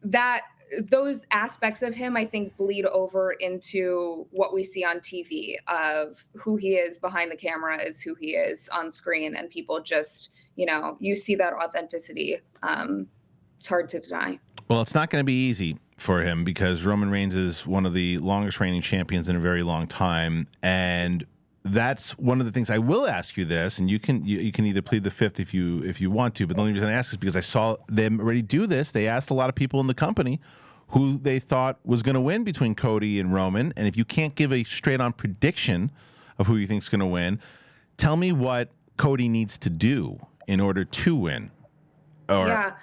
that those aspects of him, I think, bleed over into what we see on TV of who he is behind the camera is who he is on screen. And people just, you see that authenticity. It's hard to deny. Well, it's not going to be easy for him because Roman Reigns is one of the longest reigning champions in a very long time. And that's one of the things I will ask you this, and you can either plead the fifth if you want to, but the only reason I ask is because I saw them already do this. They asked a lot of people in the company who they thought was going to win between Cody and Roman, and if you can't give a straight-on prediction of who you think is going to win, tell me what Cody needs to do in order to win. Yeah.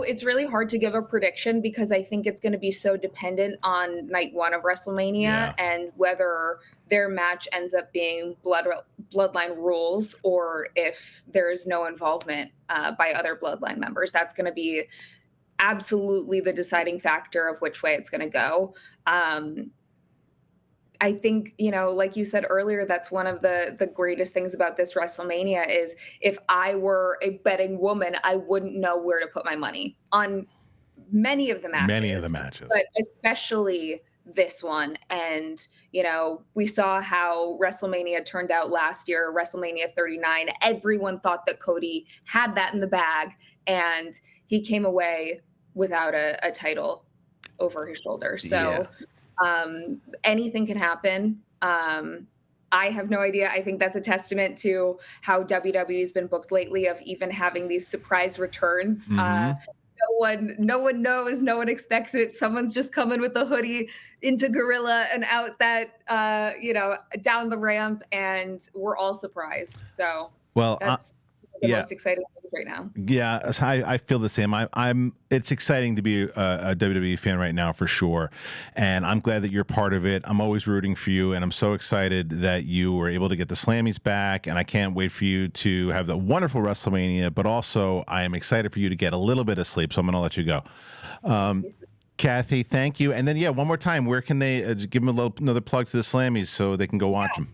It's really hard to give a prediction because I think it's going to be so dependent on night one of WrestleMania and whether their match ends up being bloodline rules or if there is no involvement by other bloodline members. That's going to be absolutely the deciding factor of which way it's going to go. I think, like you said earlier, that's one of the greatest things about this WrestleMania is if I were a betting woman, I wouldn't know where to put my money on many of the matches. But especially this one. And, we saw how WrestleMania turned out last year, WrestleMania 39. Everyone thought that Cody had that in the bag, and he came away without a title over his shoulder. So anything can happen. I have no idea. I think that's a testament to how WWE has been booked lately of even having these surprise returns. Mm-hmm. No one knows. No one expects it. Someone's just coming with a hoodie into Gorilla and out that, down the ramp, and we're all surprised. So that's the most exciting thing right now. Yeah, I feel the same. It's exciting to be a WWE fan right now for sure, and I'm glad that you're part of it. I'm always rooting for you, and I'm so excited that you were able to get the Slammies back, and I can't wait for you to have the wonderful WrestleMania, but also I am excited for you to get a little bit of sleep, so I'm going to let you go. Cathy, thank you. And then, one more time, where can they give them another plug to the Slammies so they can go watch them?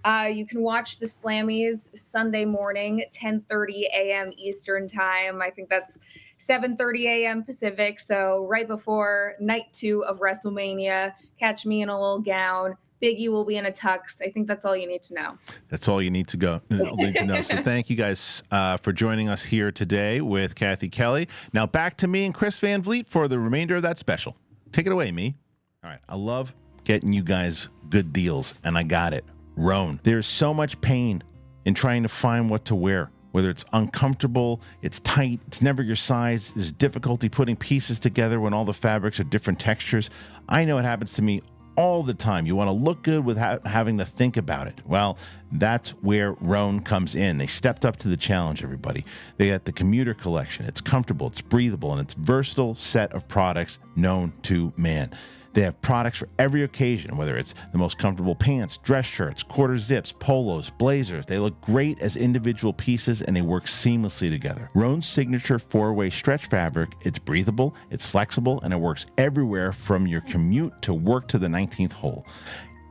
You can watch the Slammies Sunday morning, 10:30 a.m. Eastern time. I think that's 7:30 a.m. Pacific. So right before night 2 of WrestleMania, catch me in a little gown. Biggie will be in a tux. I think that's all you need to know. That's all you need to know. So thank you guys for joining us here today with Cathy Kelly. Now back to me and Chris Van Vliet for the remainder of that special. Take it away, me. All right. I love getting you guys good deals, and I got it. RHONE. There's so much pain in trying to find what to wear, whether it's uncomfortable, it's tight, it's never your size, there's difficulty putting pieces together when all the fabrics are different textures. I know it happens to me all the time. You want to look good without having to think about it. Well, that's where RHONE comes in. They stepped up to the challenge, everybody. They got the commuter collection. It's comfortable, it's breathable, and it's a versatile set of products known to man. They have products for every occasion, whether it's the most comfortable pants, dress shirts, quarter zips, polos, blazers. They look great as individual pieces, and they work seamlessly together. RHONE's signature 4-way stretch fabric, it's breathable, it's flexible, and it works everywhere from your commute to work to the 19th hole.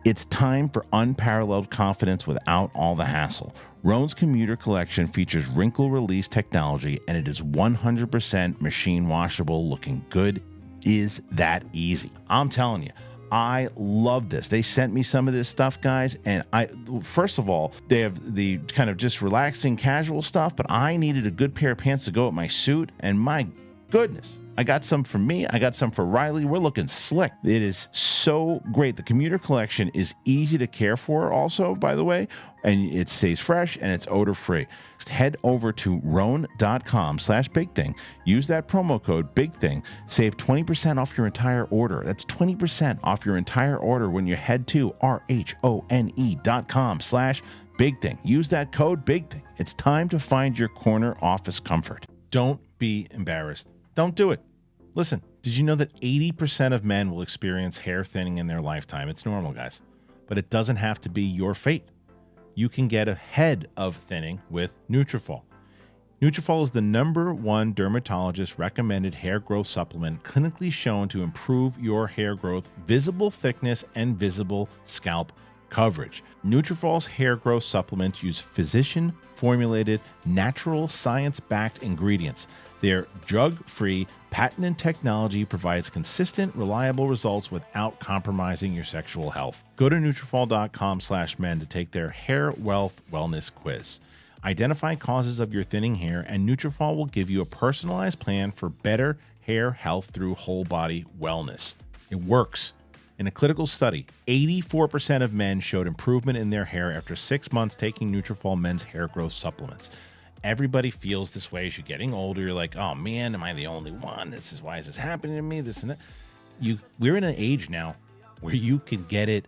It's time for unparalleled confidence without all the hassle. RHONE's commuter collection features wrinkle release technology, and it is 100% machine washable, looking good is that easy. I'm telling you, I love this. They sent me some of this stuff, guys, and first of all, they have the kind of just relaxing, casual stuff, but I needed a good pair of pants to go with my suit, and my goodness, I got some for me. I got some for Riley. We're looking slick. It is so great. The commuter collection is easy to care for also, by the way, and it stays fresh and it's odor-free. Just head over to RHONE.com/BigThing. Use that promo code BigThing. Save 20% off your entire order. That's 20% off your entire order when you head to RHONE.com/BigThing. Use that code BigThing. It's time to find your corner office comfort. Don't be embarrassed. Don't do it. Listen, did you know that 80% of men will experience hair thinning in their lifetime? It's normal, guys. But it doesn't have to be your fate. You can get ahead of thinning with NUTRAFOL. NUTRAFOL is the #1 dermatologist recommended hair growth supplement clinically shown to improve your hair growth, visible thickness, and visible scalp coverage. NUTRAFOL's hair growth supplements use physician-formulated, natural, science-backed ingredients. Their drug-free, patented technology provides consistent, reliable results without compromising your sexual health. Go to Nutrafol.com/men to take their hair wealth wellness quiz. Identify causes of your thinning hair, and Nutrafol will give you a personalized plan for better hair health through whole body wellness. It works. In a clinical study, 84% of men showed improvement in their hair after 6 months taking Nutrafol men's hair growth supplements. Everybody feels this way as you're getting older. You're like, oh man, am I the only one? Why is this happening to me? This and that. We're in an age now where you can get it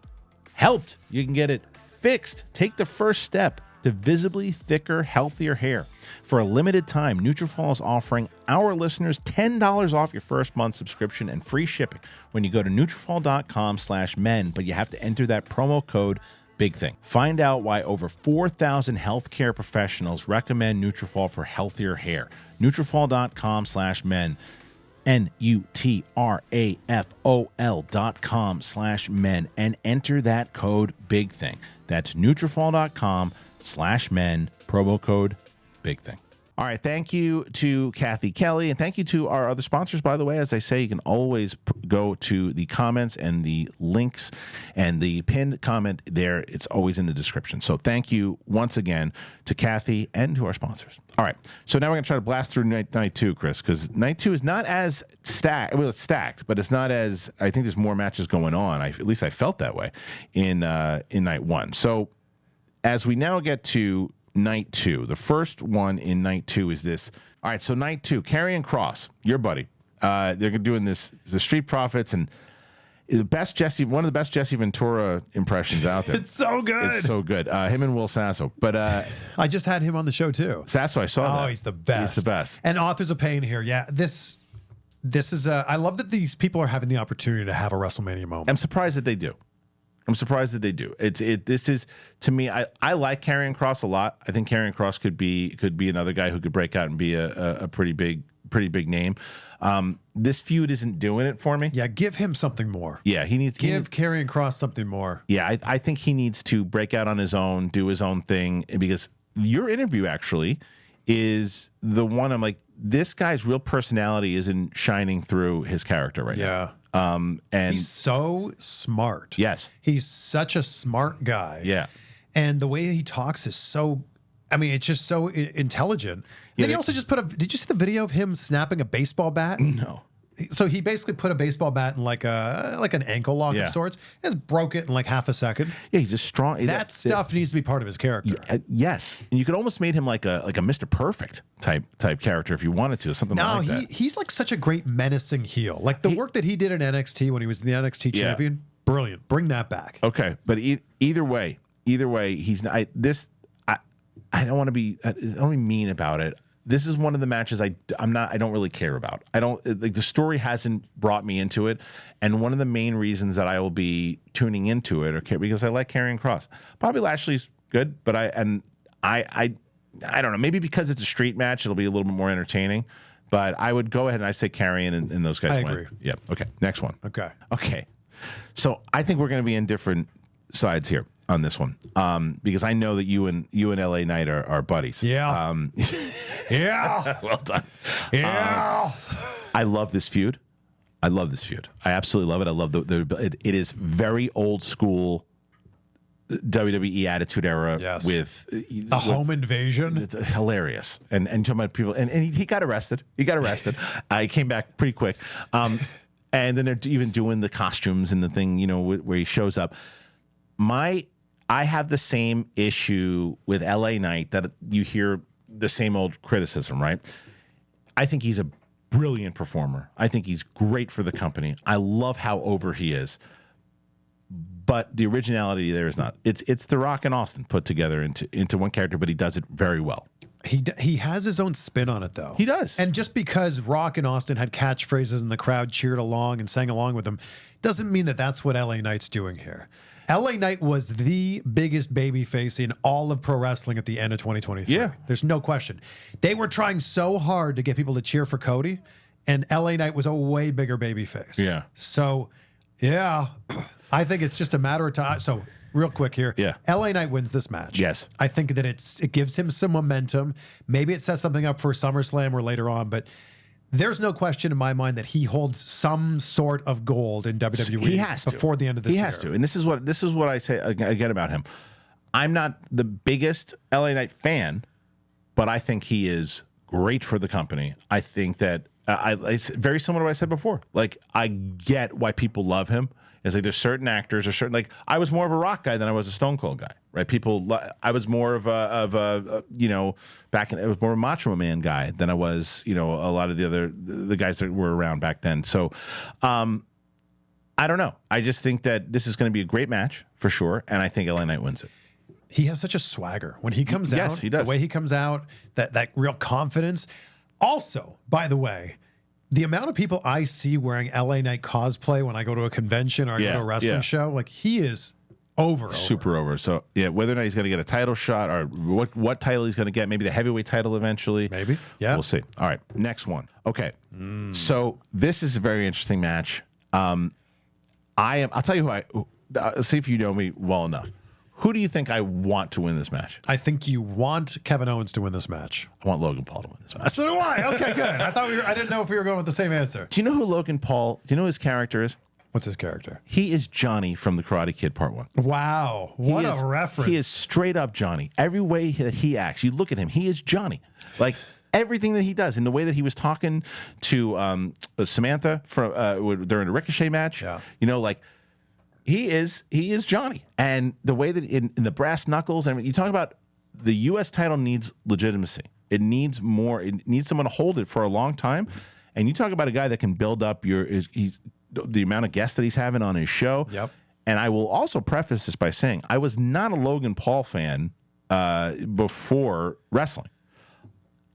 helped. You can get it fixed. Take the first step to visibly thicker, healthier hair. For a limited time, Nutrafol is offering our listeners $10 off your first month subscription and free shipping when you go to Nutrafol.com/men, but you have to enter that promo code BigThing. Find out why over 4,000 healthcare professionals recommend Nutrafol for healthier hair. Nutrafol.com/men. Nutrafol.com/men and enter that code BigThing. That's Nutrafol.com/men, promo code BigThing. All right, thank you to Cathy Kelly, and thank you to our other sponsors, by the way. As I say, you can always go to the comments and the links and the pinned comment there. It's always in the description. So thank you once again to Cathy and to our sponsors. All right, so now we're going to try to blast through night 2, Chris, because night 2 is not as stacked. Well, it's stacked, but it's not as, I think there's more matches going on. At least I felt that way in night 1. So as we now get to night 2, the first one in night 2 is this. All right, so night 2, Karrion Kross, your buddy. They're doing this, the Street Profits, and one of the best Jesse Ventura impressions out there. It's so good. It's so good. Him and Will Sasso. But I just had him on the show too. Sasso, I saw that. Oh, he's the best. He's the best. And Authors of Pain here. Yeah, this is I love that these people are having the opportunity to have a WrestleMania moment. I'm surprised that they do. This is, to me, I like Karrion Kross a lot. I think Karrion Kross could be another guy who could break out and be a pretty big name. This feud isn't doing it for me. Yeah, give him something more. Yeah, give Karrion Kross something more. Yeah, I think he needs to break out on his own, do his own thing, because your interview actually is the one I'm like, this guy's real personality isn't shining through his character right now. And he's so smart. Yes. He's such a smart guy. Yeah. And the way he talks is so, I mean, it's just so intelligent. Then he also just did you see the video of him snapping a baseball bat? No. So he basically put a baseball bat in like an ankle lock of sorts and broke it in like half a second. Yeah, he's just strong. That stuff needs to be part of his character. Yes, and you could almost made him like a Mr. Perfect type character if you wanted to, something like that. He's like such a great menacing heel. Like the work that he did in NXT when he was the NXT champion, brilliant. Bring that back. Okay, but either way, he's not. I don't want to be mean about it. This is one of the matches I don't really care about. I don't like, the story hasn't brought me into it, and one of the main reasons that I will be tuning into it, because I like Karrion Kross. Bobby Lashley's good, but I don't know. Maybe because it's a street match, it'll be a little bit more entertaining. But I would go ahead and I say Karrion and those guys. I agree. Yeah. Okay. Next one. Okay. So I think we're going to be in different sides here on this one, because I know that you and LA Knight are buddies. Yeah. Yeah. Well done. Yeah. I love this feud. I love this feud. I absolutely love it. I love it is very old school WWE Attitude Era with a home invasion. Hilarious. And talking about people, and he got arrested. He came back pretty quick. And then they're even doing the costumes and the thing, you know, where he shows up. I have the same issue with LA Knight that you hear the same old criticism, right? I think he's a brilliant performer. I think he's great for the company. I love how over he is. But the originality there is not. It's The Rock and Austin put together into one character, but he does it very well. He has his own spin on it, though. He does. And just because Rock and Austin had catchphrases and the crowd cheered along and sang along with them, doesn't mean that that's what LA Knight's doing here. LA Knight was the biggest babyface in all of pro wrestling at the end of 2023. Yeah. There's no question. They were trying so hard to get people to cheer for Cody, and LA Knight was a way bigger babyface. Yeah. So, yeah, I think it's just a matter of time. So, real quick here. Yeah. LA Knight wins this match. Yes. I think that it gives him some momentum. Maybe it sets something up for SummerSlam or later on, but there's no question in my mind that he holds some sort of gold in WWE. He has to. Before the end of this year. He has to. And this is what I say again about him. I'm not the biggest LA Knight fan, but I think he is great for the company. I think that it's very similar to what I said before. Like, I get why people love him. It's like there's certain actors or certain, like, I was more of a Rock guy than I was a Stone Cold guy, right? I was more of a you know, I was more of a Macho Man guy than I was, you know, a lot of the guys that were around back then. So, I don't know. I just think that this is going to be a great match for sure, and I think LA Knight wins it. He has such a swagger when he comes out. Yes, he does. The way he comes out, that real confidence. Also, by the way, the amount of people I see wearing LA Knight cosplay when I go to a convention or I go to a wrestling show, like, he is super over. So yeah, whether or not he's going to get a title shot or what title he's going to get, maybe the heavyweight title eventually. Maybe. Yeah. We'll see. All right. Next one. Okay. So this is a very interesting match. I'll tell you I'll see if you know me well enough. Who do you think I want to win this match? I think you want Kevin Owens to win this match. I want Logan Paul to win this match. So do I. Okay, good. I didn't know if we were going with the same answer. Do you know who Logan Paul, do you know who his character is? What's his character? He is Johnny from The Karate Kid Part 1. Wow. What a reference. He is straight up Johnny. Every way that he acts, you look at him, he is Johnny. Like, everything that he does, in the way that he was talking to Samantha during the Ricochet match, you know, like, he is Johnny. And the way that in the brass knuckles, and you talk about the U.S. title needs legitimacy. It needs more. It needs someone to hold it for a long time. And you talk about a guy that can build up the amount of guests that he's having on his show. Yep. And I will also preface this by saying I was not a Logan Paul fan before wrestling.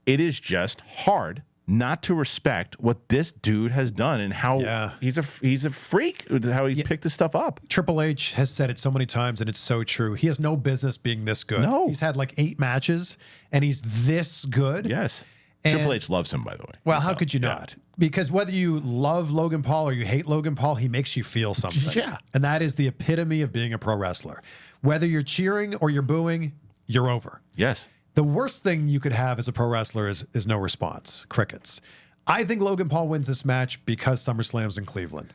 It is just hard not to respect what this dude has done and how he's a freak, how he picked this stuff up. Triple H has said it so many times, and it's so true. He has no business being this good. No. He's had like 8 matches, and he's this good. Yes. And, Triple H loves him, by the way. Well, how could you not? Because whether you love Logan Paul or you hate Logan Paul, he makes you feel something. Yeah. And that is the epitome of being a pro wrestler. Whether you're cheering or you're booing, you're over. Yes. The worst thing you could have as a pro wrestler is no response. Crickets. I think Logan Paul wins this match because SummerSlam's in Cleveland.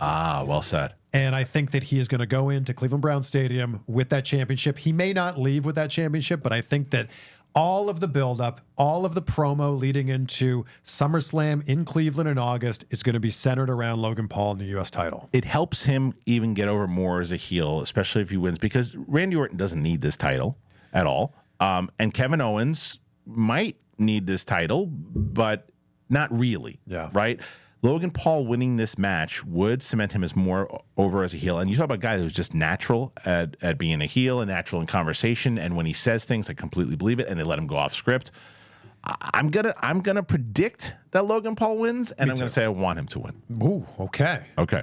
Ah, well said. And I think that he is going to go into Cleveland Brown Stadium with that championship. He may not leave with that championship, but I think that all of the buildup, all of the promo leading into SummerSlam in Cleveland in August is going to be centered around Logan Paul and the U.S. title. It helps him even get over more as a heel, especially if he wins, because Randy Orton doesn't need this title at all. And Kevin Owens might need this title, but not really. Yeah. Right? Logan Paul winning this match would cement him as more over as a heel. And you talk about a guy who's just natural at being a heel and natural in conversation. And when he says things, I completely believe it, and they let him go off script. I'm gonna predict that Logan Paul wins, and I'm gonna say I want him to win. Ooh, okay. Okay.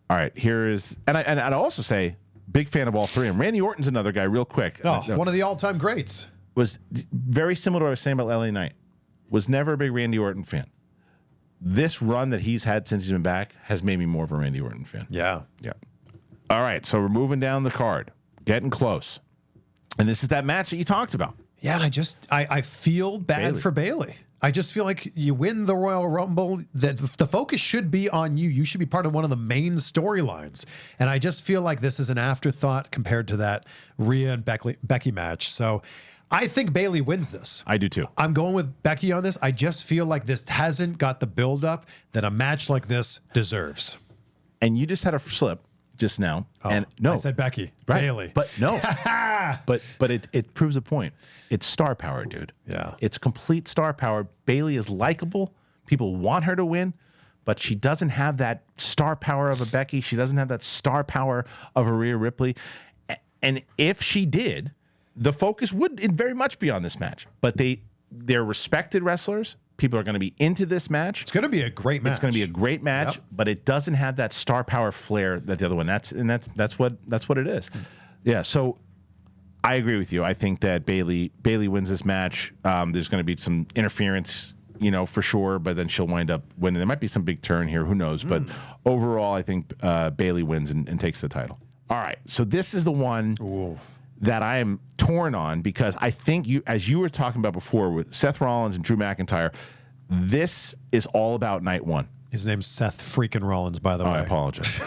All right. Here is, and I'd also say, big fan of all three. And Randy Orton's another guy, real quick. One of the all-time greats. Was very similar to what I was saying about LA Knight. Was never a big Randy Orton fan. This run that he's had since he's been back has made me more of a Randy Orton fan. Yeah. Yeah. All right. So we're moving down the card, getting close. And this is that match that you talked about. Yeah, and I feel bad for Bayley. I just feel like you win the Royal Rumble, that the focus should be on you. You should be part of one of the main storylines. And I just feel like this is an afterthought compared to that Rhea and Becky match. So I think Bayley wins this. I do too. I'm going with Becky on this. I just feel like this hasn't got the buildup that a match like this deserves. And you just had a slip just now. And no, I said Becky. Right. Bayley. But no. but it proves a point. It's star power, dude. Yeah. It's complete star power. Bayley is likable. People want her to win, but she doesn't have that star power of a Becky. She doesn't have that star power of a Rhea Ripley. And if she did, the focus would very much be on this match. But they're respected wrestlers. People are going to be into this match. It's going to be a great match. It's going to be a great match, but it doesn't have that star power flair that the other one. That's what it is. Yeah. So I agree with you. I think that Bayley wins this match. There's going to be some interference, for sure, but then she'll wind up winning. There might be some big turn here. Who knows? But overall, I think Bayley wins and takes the title. All right. So this is the one that I am torn on, because I think as you were talking about before with Seth Rollins and Drew McIntyre, this is all about night one. His name's Seth freaking Rollins, by the way. I apologize.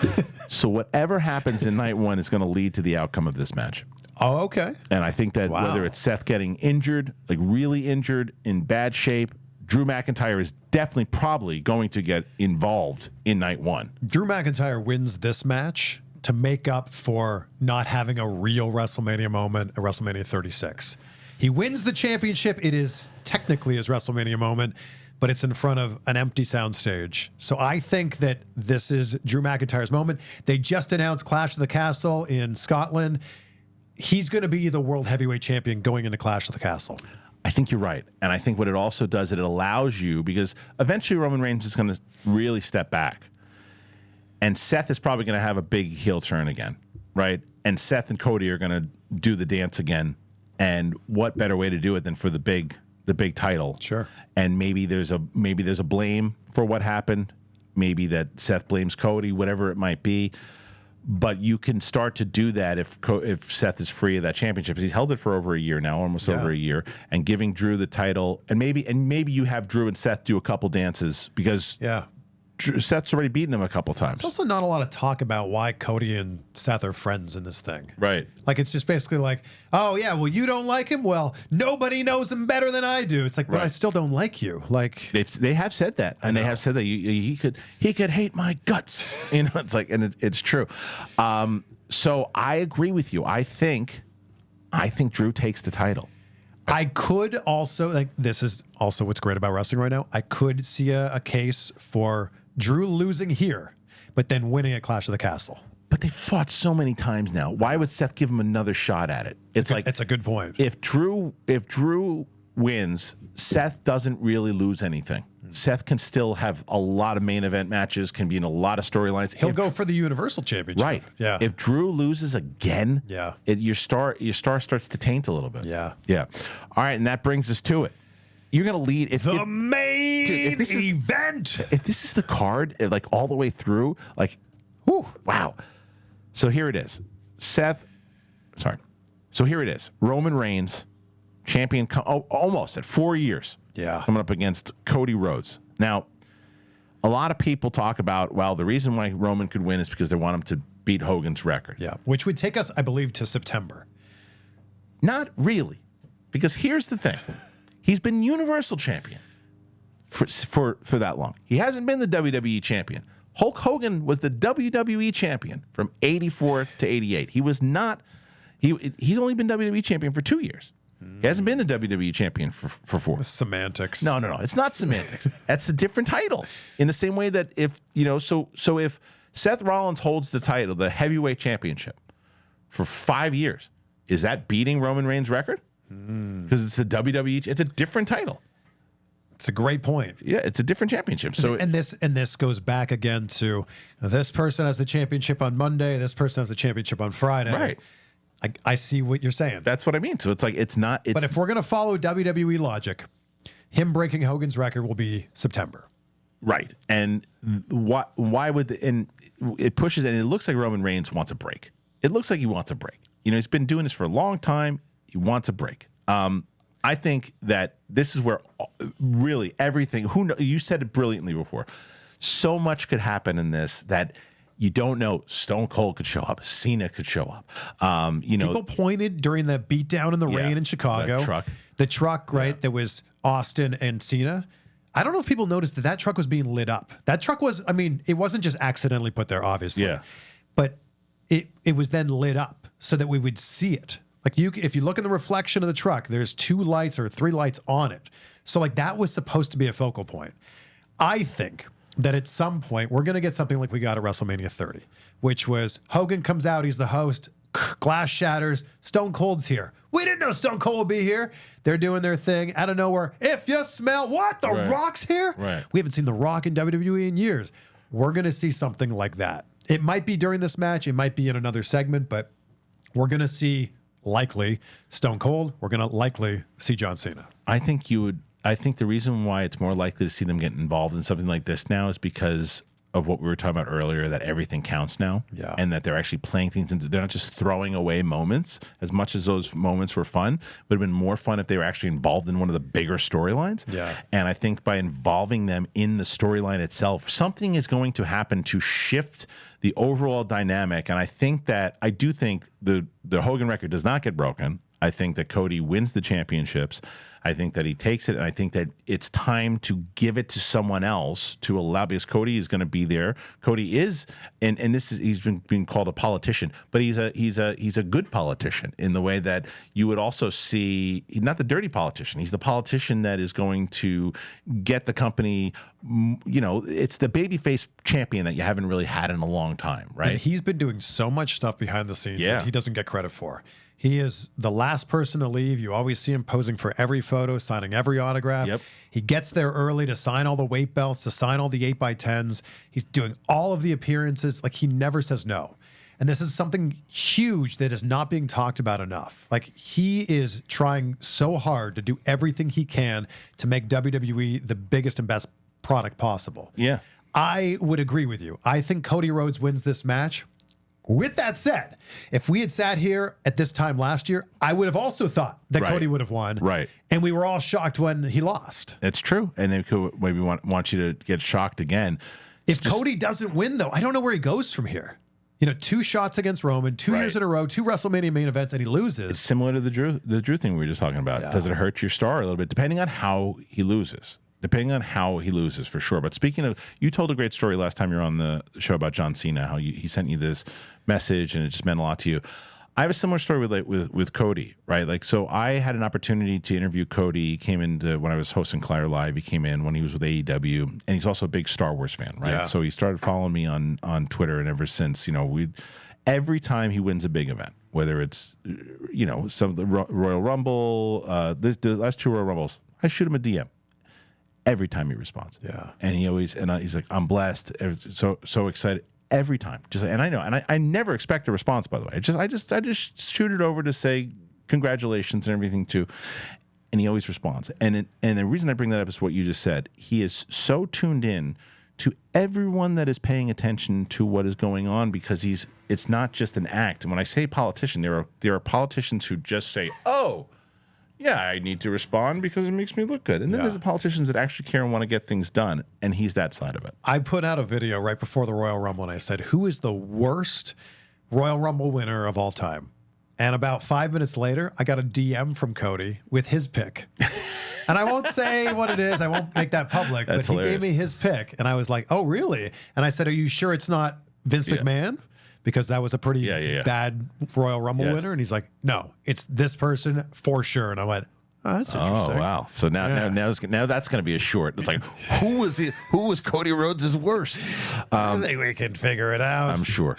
So whatever happens in night one is going to lead to the outcome of this match. Oh, okay. And I think that whether it's Seth getting injured, like really injured, in bad shape, Drew McIntyre is definitely probably going to get involved in night one. Drew McIntyre wins this match to make up for not having a real WrestleMania moment at WrestleMania 36. He wins the championship. It is technically his WrestleMania moment, but it's in front of an empty soundstage. So I think that this is Drew McIntyre's moment. They just announced Clash of the Castle in Scotland. He's going to be the world heavyweight champion going into Clash of the Castle. I think you're right. And I think what it also does, it allows you, because eventually Roman Reigns is going to really step back. And Seth is probably going to have a big heel turn again, right? And Seth and Cody are going to do the dance again. And what better way to do it than for the big title? Sure. And maybe there's a blame for what happened. Maybe that Seth blames Cody, whatever it might be. But you can start to do that if Seth is free of that championship. He's held it for over a year now, almost over a year, and giving Drew the title. And maybe you have Drew and Seth do a couple dances, because Seth's already beaten him a couple times. There's also not a lot of talk about why Cody and Seth are friends in this thing. Right. Like, it's just basically like, oh, yeah, well, you don't like him? Well, nobody knows him better than I do. It's like, but I still don't like you. Like, they have said that. And they have said that he could hate my guts. It's like, and it's true. So I agree with you. I think Drew takes the title. I could also, like, this is also what's great about wrestling right now. I could see a case for Drew losing here, but then winning at Clash of the Castle. But they fought so many times now. Why would Seth give him another shot at it? It's a good point. If Drew wins, Seth doesn't really lose anything. Seth can still have a lot of main event matches, can be in a lot of storylines. He'll go for the Universal Championship. Right. Yeah. If Drew loses again, your star starts to taint a little bit. Yeah. Yeah. All right, and that brings us to it. You're going to lead. The main event. If this is the card, like all the way through, like, whew, wow. So here it is. So here it is. Roman Reigns, champion, almost at 4 years. Yeah. Coming up against Cody Rhodes. Now, a lot of people talk about, well, the reason why Roman could win is because they want him to beat Hogan's record. Yeah. Which would take us, I believe, to September. Not really. Because here's the thing. He's been Universal Champion for that long. He hasn't been the WWE Champion. Hulk Hogan was the WWE Champion from 84 to 88. He was not. He's only been WWE Champion for 2 years. He hasn't been the WWE Champion for 4. Semantics. No. It's not semantics. That's a different title. In the same way that if Seth Rollins holds the title, the heavyweight championship, for 5 years, is that beating Roman Reigns' record? Because it's the WWE. It's a different title. It's a great point. Yeah, it's a different championship. So and this goes back again to this person has the championship on Monday. This person has the championship on Friday. Right. I see what you're saying. That's what I mean. So it's like it's not. But if we're gonna follow WWE logic, him breaking Hogan's record will be September. Right. And why would and it pushes and it looks like Roman Reigns wants a break. It looks like he wants a break. He's been doing this for a long time. He wants a break. I think that this is where really everything. You said it brilliantly before. So much could happen in this that you don't know. Stone Cold could show up. Cena could show up. People pointed during the beatdown in the rain in Chicago. The truck, right? That was Austin and Cena. I don't know if people noticed that truck was being lit up. That truck was, I mean, it wasn't just accidentally put there, obviously. Yeah. But it was then lit up so that we would see it. Like if you look in the reflection of the truck, there's 2 lights or 3 lights on it. So like that was supposed to be a focal point. I think that at some point we're going to get something like we got at WrestleMania 30, which was Hogan comes out, he's the host, glass shatters, Stone Cold's here. We didn't know Stone Cold would be here. They're doing their thing out of nowhere. If you smell what? The Rock's here? Right. We haven't seen The Rock in WWE in years. We're going to see something like that. It might be during this match. It might be in another segment, but we're going to see likely Stone Cold. We're going to likely see John Cena. I think the reason why it's more likely to see them get involved in something like this now is because of what we were talking about earlier, that everything counts now. Yeah. And that they're actually playing things into, they're not just throwing away moments. As much as those moments were fun, it would have been more fun if they were actually involved in one of the bigger storylines. Yeah. And I think by involving them in the storyline itself, something is going to happen to shift the overall dynamic. And I do think the Hogan record does not get broken. I think that Cody wins the championships. I think that he takes it, and I think that it's time to give it to someone else to allow, because Cody is going to be there. Cody is, and he's been being called a politician, but he's a good politician in the way that you would also see, not the dirty politician. He's the politician that is going to get the company. It's the babyface champion that you haven't really had in a long time, right? And he's been doing so much stuff behind the scenes that he doesn't get credit for. He is the last person to leave. You always see him posing for every photo, signing every autograph. Yep. He gets there early to sign all the weight belts, to sign all the 8x10s. He's doing all of the appearances. Like, he never says no. And this is something huge that is not being talked about enough. Like, he is trying so hard to do everything he can to make WWE the biggest and best product possible. Yeah. I would agree with you. I think Cody Rhodes wins this match. With that said, if we had sat here at this time last year, I would have also thought that Cody would have won. Right. And we were all shocked when he lost. It's true. And they could maybe want you to get shocked again. If Cody doesn't win, though, I don't know where he goes from here. 2 shots against Roman, 2 years in a row, 2 WrestleMania main events, and he loses. It's similar to the Drew thing we were just talking about. Yeah. Does it hurt your star a little bit? Depending on how he loses. For sure. But speaking of, you told a great story last time you were on the show about John Cena, how he sent you this message and it just meant a lot to you. I have a similar story with Cody, right? Like, so I had an opportunity to interview Cody. He came in when I was hosting Claire Live. He came in when he was with AEW, and he's also a big Star Wars fan, right? Yeah. So he started following me on Twitter, and ever since, every time he wins a big event, whether it's, some of the Royal Rumble, the last 2 Royal Rumbles, I shoot him a DM. Every time he responds. Yeah. And he's like, I'm blessed. So excited every time. And I know, and I never expect a response, by the way. I just shoot it over to say congratulations and everything too. And he always responds. And the reason I bring that up is what you just said. He is so tuned in to everyone that is paying attention to what is going on, because it's not just an act. And when I say politician, there are politicians who just say, oh, yeah, I need to respond because it makes me look good. And then there's the politicians that actually care and want to get things done, and he's that side of it. I put out a video right before the Royal Rumble, and I said, who is the worst Royal Rumble winner of all time? And about 5 minutes later, I got a DM from Cody with his pick. And I won't say what it is. I won't make that public. That's but hilarious. He gave me his pick, and I was like, oh, really? And I said, are you sure it's not Vince McMahon? Because that was a pretty bad Royal Rumble winner. And he's like, no, it's this person for sure. And I went, oh, that's interesting. Oh, wow. So now that's going to be a short. It's like, who was Cody Rhodes' worst? I think we can figure it out. I'm sure.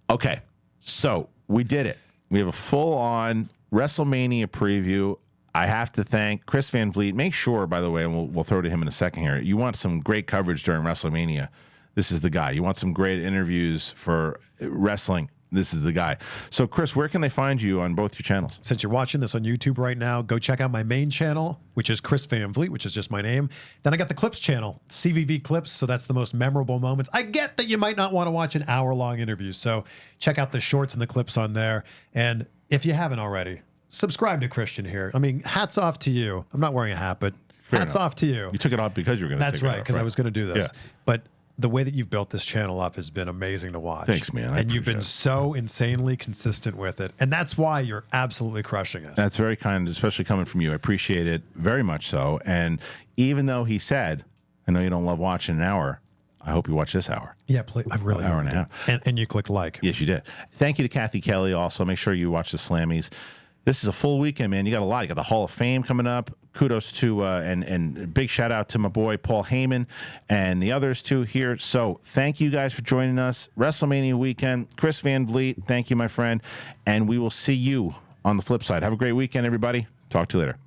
Okay. So we did it. We have a full-on WrestleMania preview. I have to thank Chris Van Vliet. Make sure, by the way, and we'll throw to him in a second here, you want some great coverage during WrestleMania. This is the guy. You want some great interviews for wrestling. This is the guy. So, Chris, where can they find you on both your channels? Since you're watching this on YouTube right now, go check out my main channel, which is Chris Van Vliet, which is just my name. Then I got the Clips channel, CVV Clips, so that's the most memorable moments. I get that you might not want to watch an hour-long interview, so check out the shorts and the clips on there. And if you haven't already, subscribe to Kristian here. I mean, hats off to you. I'm not wearing a hat, but hats off to you. You took it off because you were going to. That's right, because I was going to do this. Yeah. But the way that you've built this channel up has been amazing to watch. Thanks, man. And you've been so insanely consistent with it. And that's why you're absolutely crushing it. That's very kind, especially coming from you. I appreciate it very much so. And even though he said, I know you don't love watching an hour, I hope you watch this hour. Yeah, please. I really hour and a half. And you clicked like. Yes, you did. Thank you to Cathy Kelly also. Make sure you watch the Slammies. This is a full weekend, man. You got a lot. You got the Hall of Fame coming up. Kudos to and big shout out to my boy Paul Heyman and the others too here. So thank you guys for joining us. WrestleMania weekend. Chris Van Vliet, thank you, my friend. And we will see you on the flip side. Have a great weekend, everybody. Talk to you later.